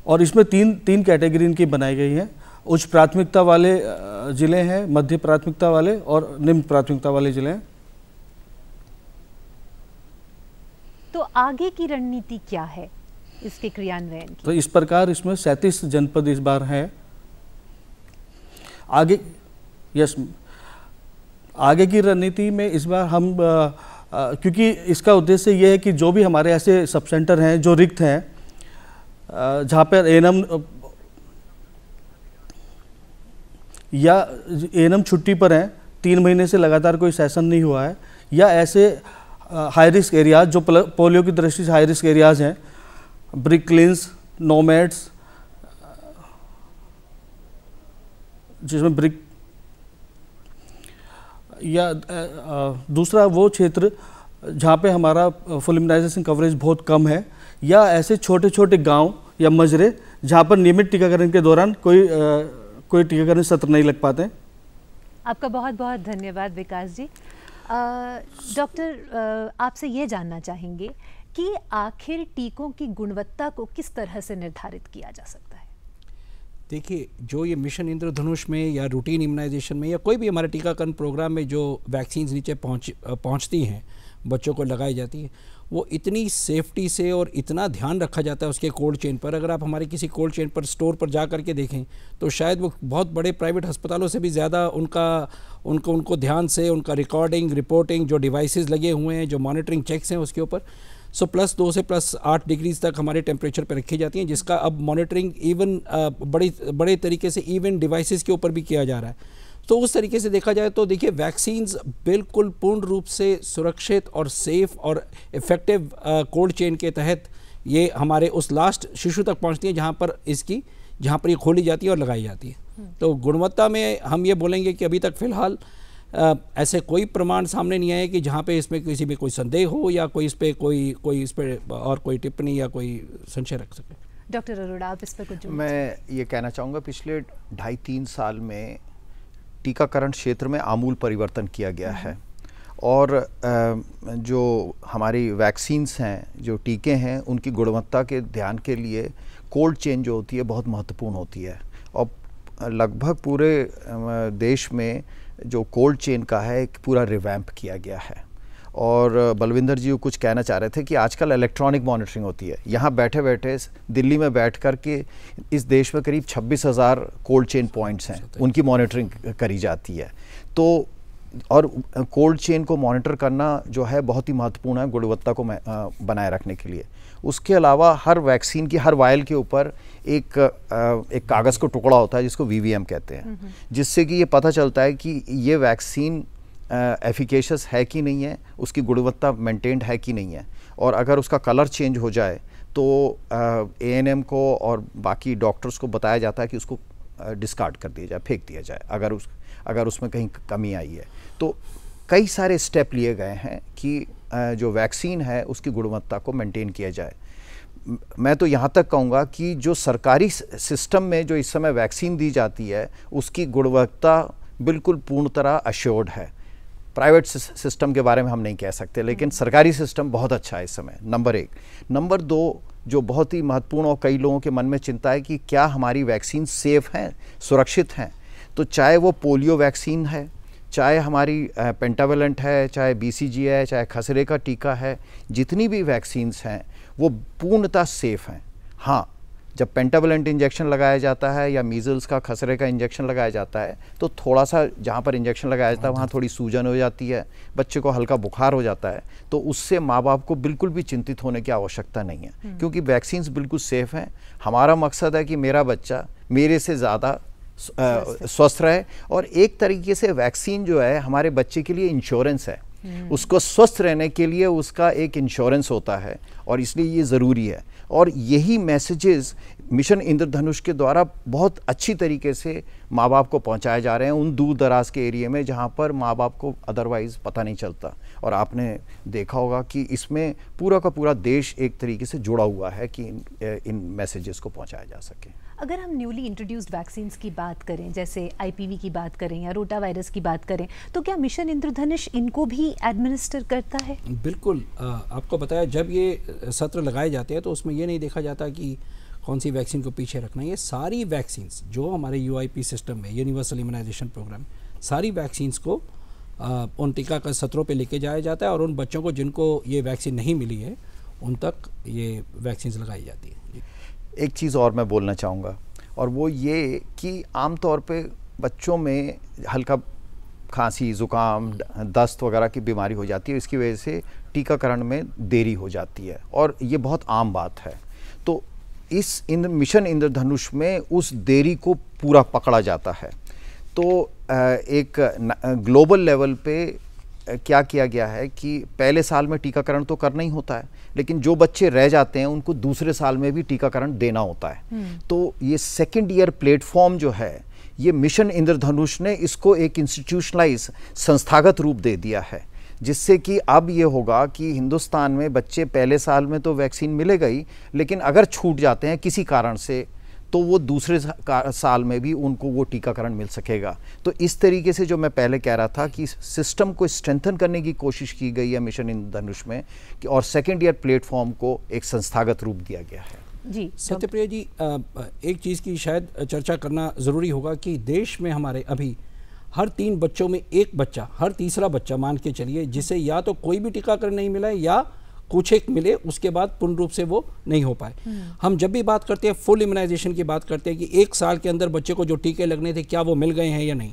और इसमें तीन कैटेगरी इनकी बनाई गई हैं। उच्च प्राथमिकता वाले ज़िले हैं, मध्य प्राथमिकता वाले और निम्न प्राथमिकता वाले ज़िले हैं। तो आगे की रणनीति क्या है इसके क्रियान्वयन की? तो इस प्रकार इसमें 37 जनपद इस बार हैं। आगे की रणनीति में इस बार हम क्योंकि इसका उद्देश्य ये है कि जो भी हमारे ऐसे सब सेंटर हैं जो रिक्त हैं, जहाँ पर एएनएम छुट्टी पर हैं, 3 महीने से लगातार कोई सेशन नहीं हुआ है, या ऐसे हाई रिस्क एरियाज जो पोलियो की दृष्टि से हाई रिस्क एरियाज हैं, ब्रिक क्लिन्स, नोमैड्स, जिसमें ब्रिक, या दूसरा वो क्षेत्र जहाँ पे हमारा फुल इम्यूनाइजेशन कवरेज बहुत कम है, या ऐसे छोटे छोटे गांव या मजरे जहाँ पर नियमित टीकाकरण के दौरान कोई टीकाकरण सत्र नहीं लग पाते। आपका बहुत बहुत धन्यवाद विकास जी। डॉक्टर, आपसे ये जानना चाहेंगे कि आखिर टीकों की गुणवत्ता को किस तरह से निर्धारित किया जा सकता है? देखिए, जो ये मिशन इंद्रधनुष में या रूटीन इम्यूनाइजेशन में या कोई भी हमारे टीकाकरण प्रोग्राम में जो वैक्सीन नीचे पहुंचती हैं, बच्चों को लगाई जाती है, वो इतनी सेफ्टी से और इतना ध्यान रखा जाता है उसके कोल्ड चेन पर। अगर आप हमारे किसी कोल्ड चेन पर स्टोर पर जा करके देखें तो शायद वो बहुत बड़े प्राइवेट अस्पतालों से भी ज़्यादा उनको ध्यान से उनका रिकॉर्डिंग, रिपोर्टिंग, जो डिवाइसेस लगे हुए हैं, जो मॉनिटरिंग चेक्स हैं उसके ऊपर, सो +2 से +8 डिग्रीज तक हमारे टेम्परेचर पर रखी जाती हैं, जिसका अब मॉनिटरिंग इवन बड़े तरीके से इवन डिवाइसेस के ऊपर भी किया जा रहा है। तो उस तरीके से देखा जाए तो देखिए वैक्सीन्स बिल्कुल पूर्ण रूप से सुरक्षित और सेफ और इफ़ेक्टिव कोल्ड चेन के तहत ये हमारे उस लास्ट शिशु तक पहुंचती है जहां पर ये खोली जाती है और लगाई जाती है। तो गुणवत्ता में हम ये बोलेंगे कि अभी तक फ़िलहाल ऐसे कोई प्रमाण सामने नहीं आए कि जहाँ पे इसमें किसी में कोई संदेह हो या कोई इस पे कोई इस पे और कोई टिप्पणी या कोई संशय रख सके। डॉक्टर अरोड़ा, आप इस पर कुछ? मैं ये कहना चाहूँगा, पिछले 2.5-3 साल में टीकाकरण क्षेत्र में आमूल परिवर्तन किया गया है और जो हमारी वैक्सीन्स हैं, जो टीके हैं, उनकी गुणवत्ता के ध्यान के लिए कोल्ड चेन जो होती है बहुत महत्वपूर्ण होती है। और लगभग पूरे देश में जो कोल्ड चेन का है एक पूरा रिवैम्प किया गया है। और बलविंदर जी कुछ कहना चाह रहे थे कि आजकल इलेक्ट्रॉनिक मॉनिटरिंग होती है। यहाँ बैठे बैठे दिल्ली में बैठ कर के इस देश में करीब 26,000 कोल्ड चेन पॉइंट्स हैं, उनकी मॉनिटरिंग करी जाती है। तो और कोल्ड चेन को मॉनिटर करना जो है बहुत ही महत्वपूर्ण है गुणवत्ता को बनाए रखने के लिए। उसके अलावा हर वैक्सीन की हर वायल के ऊपर एक कागज़ का टुकड़ा होता है जिसको VVM कहते हैं, जिससे कि ये पता चलता है कि ये वैक्सीन एफिकेशियस है कि नहीं है, उसकी गुणवत्ता मेंटेन्ड है कि नहीं है। और अगर उसका कलर चेंज हो जाए तो ANM को और बाकी डॉक्टर्स को बताया जाता है कि उसको डिस्कार्ड कर दिया जाए, फेंक दिया जाए अगर उसमें कहीं कमी आई है। तो कई सारे स्टेप लिए गए हैं कि जो वैक्सीन है उसकी गुणवत्ता को मेंटेन किया जाए। मैं तो यहाँ तक कहूँगा कि जो सरकारी सिस्टम में जो इस समय वैक्सीन दी जाती है उसकी गुणवत्ता बिल्कुल पूर्ण तरह अश्योर्ड है। प्राइवेट सिस्टम के बारे में हम नहीं कह सकते, लेकिन सरकारी सिस्टम बहुत अच्छा है इस समय, नंबर 1। नंबर 2, जो बहुत ही महत्वपूर्ण और कई लोगों के मन में चिंता है कि क्या हमारी वैक्सीन सेफ़ हैं, सुरक्षित हैं। तो चाहे वो पोलियो वैक्सीन है, चाहे हमारी पेंटावेलेंट है, चाहे BCG है, चाहे खसरे का टीका है, जितनी भी वैक्सीन्स हैं वो पूर्णतः सेफ़ हैं। हाँ, जब पेंटावेलेंट इंजेक्शन लगाया जाता है या मीज़ल्स का, खसरे का इंजेक्शन लगाया जाता है तो थोड़ा सा जहाँ पर इंजेक्शन लगाया जाता है वहाँ थोड़ी सूजन हो जाती है, बच्चे को हल्का बुखार हो जाता है। तो उससे माँ बाप को बिल्कुल भी चिंतित होने की आवश्यकता नहीं है, क्योंकि वैक्सीन्स बिल्कुल सेफ़ हैं। हमारा मकसद है कि मेरा बच्चा मेरे से ज़्यादा स्वस्थ रहे, और एक तरीके से वैक्सीन जो है हमारे बच्चे के लिए इंश्योरेंस है। उसको स्वस्थ रहने के लिए उसका एक इंश्योरेंस होता है और इसलिए ये ज़रूरी है। और यही मैसेजेस मिशन इंद्रधनुष के द्वारा बहुत अच्छी तरीके से माँ बाप को पहुँचाए जा रहे हैं उन दूर दराज के एरिया में जहाँ पर माँ बाप को अदरवाइज़ पता नहीं चलता। और आपने देखा होगा कि इसमें पूरा का पूरा देश एक तरीके से जुड़ा हुआ है कि इन मैसेजेस को पहुँचाया जा सके। अगर हम न्यूली इंट्रोड्यूस्ड वैक्सीन्स की बात करें, जैसे IPV की बात करें या रोटा वायरस की बात करें, तो क्या मिशन इंद्रधनुष इनको भी एडमिनिस्टर करता है? बिल्कुल। आपको बताया, जब ये सत्र लगाए जाते हैं तो उसमें ये नहीं देखा जाता कि कौन सी वैक्सीन को पीछे रखना है। ये सारी वैक्सीन्स जो हमारे UIP सिस्टम में, यूनिवर्सल इम्यूनाइजेशन प्रोग्राम, सारी वैक्सीन्स को उन टीकाकरण सत्रों पे लेके जाया जाता है और उन बच्चों को जिनको ये वैक्सीन नहीं मिली है उन तक ये वैक्सीन लगाई जाती है। एक चीज़ और मैं बोलना चाहूँगा, और वो ये कि आमतौर पे बच्चों में हल्का खांसी, ज़ुकाम, दस्त वगैरह की बीमारी हो जाती है, इसकी वजह से टीकाकरण में देरी हो जाती है और ये बहुत आम बात है। तो इस मिशन इंद्रधनुष में उस देरी को पूरा पकड़ा जाता है। तो एक ग्लोबल लेवल पे क्या किया गया है कि पहले साल में टीकाकरण तो करना ही होता है, लेकिन जो बच्चे रह जाते हैं उनको दूसरे साल में भी टीकाकरण देना होता है। तो ये सेकेंड ईयर प्लेटफॉर्म जो है, ये मिशन इंद्रधनुष ने इसको एक इंस्टीट्यूशनलाइज, संस्थागत रूप दे दिया है, जिससे कि अब ये होगा कि हिंदुस्तान में बच्चे पहले साल में तो वैक्सीन मिलेगा ही, लेकिन अगर छूट जाते हैं किसी कारण से तो वो दूसरे साल में भी उनको वो टीकाकरण मिल सकेगा। तो इस तरीके से जो मैं पहले कह रहा था कि सिस्टम को स्ट्रेंथन करने की कोशिश की गई है मिशन इंद्रधनुष में, कि और सेकेंड ईयर प्लेटफॉर्म को एक संस्थागत रूप दिया गया है। जी सत्यप्रिया जी, एक चीज़ की शायद चर्चा करना ज़रूरी होगा कि देश में हमारे अभी हर 3 बच्चों में एक बच्चा, हर तीसरा बच्चा मान के चलिए, जिसे या तो कोई भी टीकाकरण नहीं मिला है या कुछ एक मिले, उसके बाद पूर्ण रूप से वो नहीं हो पाए। हम जब भी बात करते हैं फुल इम्यूनाइजेशन की बात करते हैं कि 1 साल के अंदर बच्चे को जो टीके लगने थे क्या वो मिल गए हैं या नहीं,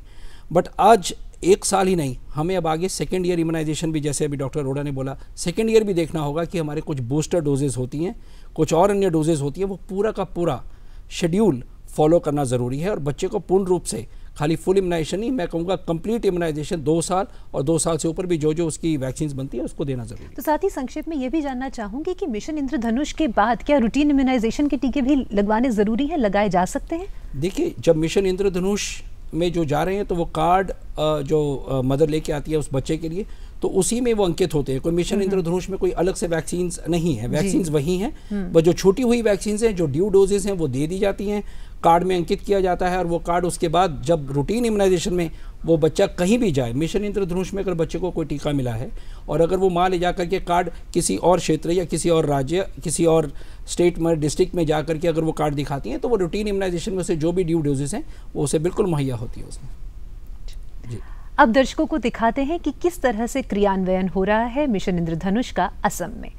बट आज 1 साल ही नहीं, हमें अब आगे सेकेंड ईयर इम्यूनाइजेशन भी, जैसे अभी डॉक्टर अरोड़ा ने बोला, सेकेंड ईयर भी देखना होगा कि हमारे कुछ बूस्टर डोजेज होती हैं, कुछ और अन्य डोजेज होती हैं, वो पूरा का पूरा शेड्यूल फॉलो करना ज़रूरी है। और बच्चे को पूर्ण रूप से खाली फुल इम्यूनाइजेशन नहीं, मैं कहूँगा कंप्लीट इम्यूनाइजेशन 2 साल और 2 साल से ऊपर भी जो जो उसकी वैक्सीन बनती है उसको देना जरूरी है। तो साथ ही संक्षेप में ये भी जानना चाहूँगी कि मिशन इंद्रधनुष के बाद क्या रूटीन इम्यूनाइजेशन के टीके भी लगवाने ज़रूरी हैं, लगाए जा सकते हैं? देखिए, जब मिशन इंद्रधनुष में जो जा रहे हैं तो वो कार्ड जो मदर लेके आती है उस बच्चे के लिए, तो उसी में वो अंकित होते हैं। कोई मिशन इंद्रधनुष में कोई अलग से वैक्सीन नहीं है, वैक्सीन वही हैं, बस जो छूटी हुई वैक्सीन हैं, जो ड्यू डोजेज हैं वो दे दी जाती हैं, कार्ड में अंकित किया जाता है। और वो कार्ड उसके बाद जब रूटीन इम्यूनाइजेशन में वो बच्चा कहीं भी जाए, मिशन इंद्रधनुष में अगर बच्चे को कोई टीका मिला है और अगर वो माँ ले जा करके कार्ड किसी और क्षेत्र या किसी और राज्य, किसी और स्टेट में, डिस्ट्रिक्ट में जा करके अगर वो कार्ड दिखाती हैं तो वो रूटीन इम्यूनाइजेशन में से जो भी ड्यू डोजेज हैं वो उसे बिल्कुल मुहैया होती है उसमें। अब दर्शकों को दिखाते हैं कि किस तरह से क्रियान्वयन हो रहा है मिशन इंद्रधनुष का असम में।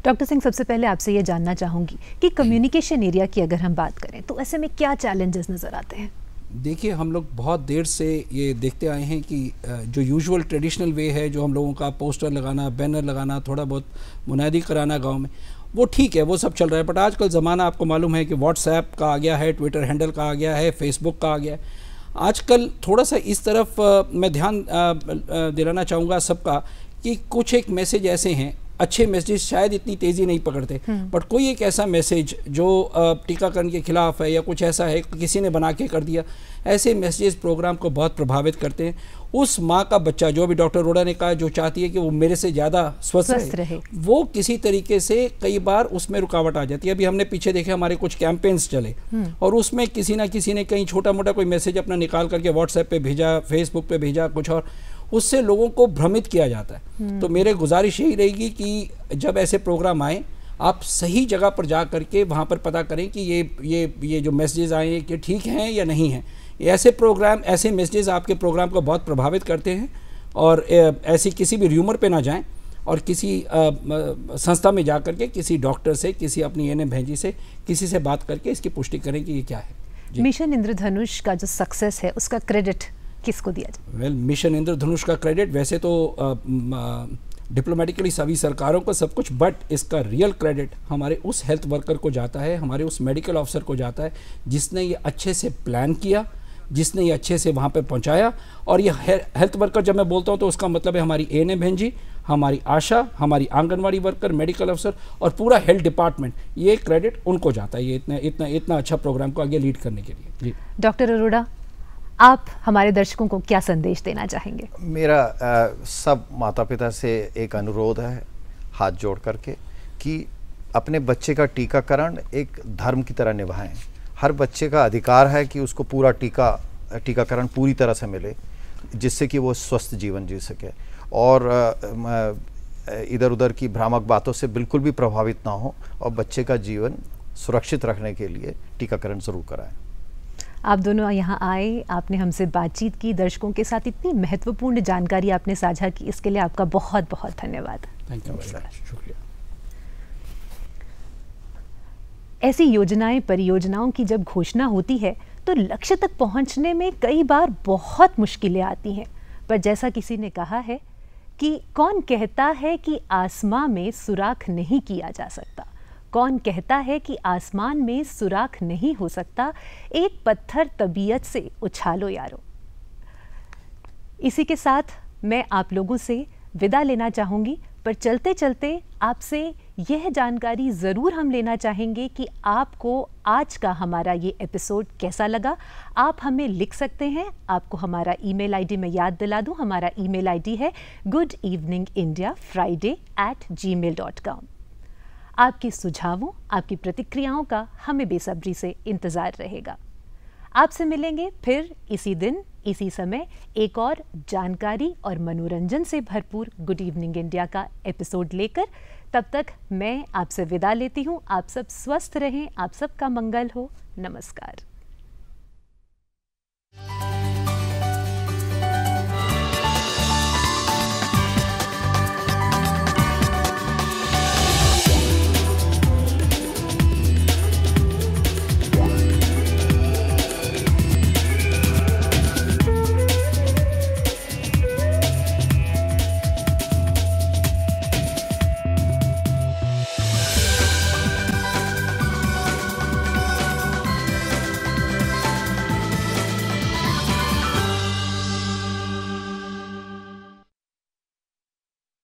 डॉक्टर सिंह, सबसे पहले आपसे ये जानना चाहूँगी कि कम्युनिकेशन एरिया की अगर हम बात करें तो ऐसे में क्या चैलेंजेस नज़र आते हैं? देखिए, हम लोग बहुत देर से ये देखते आए हैं कि जो यूजुअल ट्रेडिशनल वे है, जो हम लोगों का पोस्टर लगाना, बैनर लगाना, थोड़ा बहुत मुनादी कराना गांव में, वो ठीक है, वो सब चल रहा है। बट आजकल ज़माना आपको मालूम है कि व्हाट्सएप का आ गया है, ट्विटर हैंडल का आ गया है, फेसबुक का आ गया है। आजकल थोड़ा सा इस तरफ मैं ध्यान दिलाना चाहूँगा सबका कि कुछ एक मैसेज ऐसे हैं, अच्छे मैसेज शायद इतनी तेज़ी नहीं पकड़ते, बट कोई एक ऐसा मैसेज जो टीकाकरण के खिलाफ है या कुछ ऐसा है, किसी ने बना के कर दिया, ऐसे मैसेज प्रोग्राम को बहुत प्रभावित करते हैं। उस माँ का बच्चा, जो अभी डॉक्टर अरोड़ा ने कहा, जो चाहती है कि वो मेरे से ज़्यादा स्वस्थ रहे, वो किसी तरीके से कई बार उसमें रुकावट आ जाती है। अभी हमने पीछे देखे, हमारे कुछ कैंपेन्स चले और उसमें किसी ना किसी ने कहीं छोटा मोटा कोई मैसेज अपना निकाल करके व्हाट्सएप पे भेजा, फेसबुक पे भेजा, कुछ और, उससे लोगों को भ्रमित किया जाता है। तो मेरे गुजारिश यही रहेगी कि जब ऐसे प्रोग्राम आए, आप सही जगह पर जा करके वहाँ पर पता करें कि ये जो मैसेजेस आए कि ठीक हैं या नहीं हैं। ऐसे प्रोग्राम, ऐसे मैसेजेस आपके प्रोग्राम को बहुत प्रभावित करते हैं और ऐसी किसी भी र्यूमर पे ना जाएं और किसी संस्था में जा करके किसी डॉक्टर से, किसी अपनी एएनएम भैंजी से, किसी से बात करके इसकी पुष्टि करें कि ये क्या है। मिशन इंद्रधनुष का जो सक्सेस है उसका क्रेडिट किसको दिया जाए? वेल, मिशन इंद्रधनुष का क्रेडिट वैसे तो डिप्लोमेटिकली सभी सरकारों को सब कुछ, बट इसका रियल क्रेडिट हमारे उस हेल्थ वर्कर को जाता है, हमारे उस मेडिकल ऑफिसर को जाता है जिसने ये अच्छे से प्लान किया, जिसने ये अच्छे से वहाँ पे पहुँचाया। और ये हेल्थ वर्कर जब मैं बोलता हूँ तो उसका मतलब है हमारी एएनएम बहन जी, हमारी आशा, हमारी आंगनवाड़ी वर्कर, मेडिकल अफसर और पूरा हेल्थ डिपार्टमेंट, ये क्रेडिट उनको जाता है, ये इतना अच्छा प्रोग्राम को आगे लीड करने के लिए। जी डॉक्टर अरोड़ा, आप हमारे दर्शकों को क्या संदेश देना चाहेंगे? मेरा सब माता पिता से एक अनुरोध है, हाथ जोड़ करके, कि अपने बच्चे का टीकाकरण एक धर्म की तरह निभाएं। हर बच्चे का अधिकार है कि उसको पूरा टीकाकरण पूरी तरह से मिले, जिससे कि वो स्वस्थ जीवन जी सके और इधर उधर की भ्रामक बातों से बिल्कुल भी प्रभावित ना हो और बच्चे का जीवन सुरक्षित रखने के लिए टीकाकरण ज़रूर कराएं। आप दोनों यहाँ आए, आपने हमसे बातचीत की, दर्शकों के साथ इतनी महत्वपूर्ण जानकारी आपने साझा की, इसके लिए आपका बहुत बहुत धन्यवाद। थैंक यू, शुक्रिया। ऐसी योजनाएं, परियोजनाओं की जब घोषणा होती है तो लक्ष्य तक पहुंचने में कई बार बहुत मुश्किलें आती हैं, पर जैसा किसी ने कहा है कि कौन कहता है कि आसमां में सुराख नहीं किया जा सकता, कौन कहता है कि आसमान में सुराख नहीं हो सकता, एक पत्थर तबीयत से उछालो यारो। इसी के साथ मैं आप लोगों से विदा लेना चाहूँगी, पर चलते चलते आपसे यह जानकारी ज़रूर हम लेना चाहेंगे कि आपको आज का हमारा ये एपिसोड कैसा लगा। आप हमें लिख सकते हैं, आपको हमारा ईमेल आईडी मैं याद दिला दूं, हमारा ईमेल आईडी है goodeveningindiafriday@gmail.com। आपके सुझावों, आपकी प्रतिक्रियाओं का हमें बेसब्री से इंतजार रहेगा। आपसे मिलेंगे फिर इसी दिन, इसी समय एक और जानकारी और मनोरंजन से भरपूर गुड इवनिंग इंडिया का एपिसोड लेकर। तब तक मैं आपसे विदा लेती हूँ। आप सब स्वस्थ रहें, आप सबका मंगल हो। नमस्कार।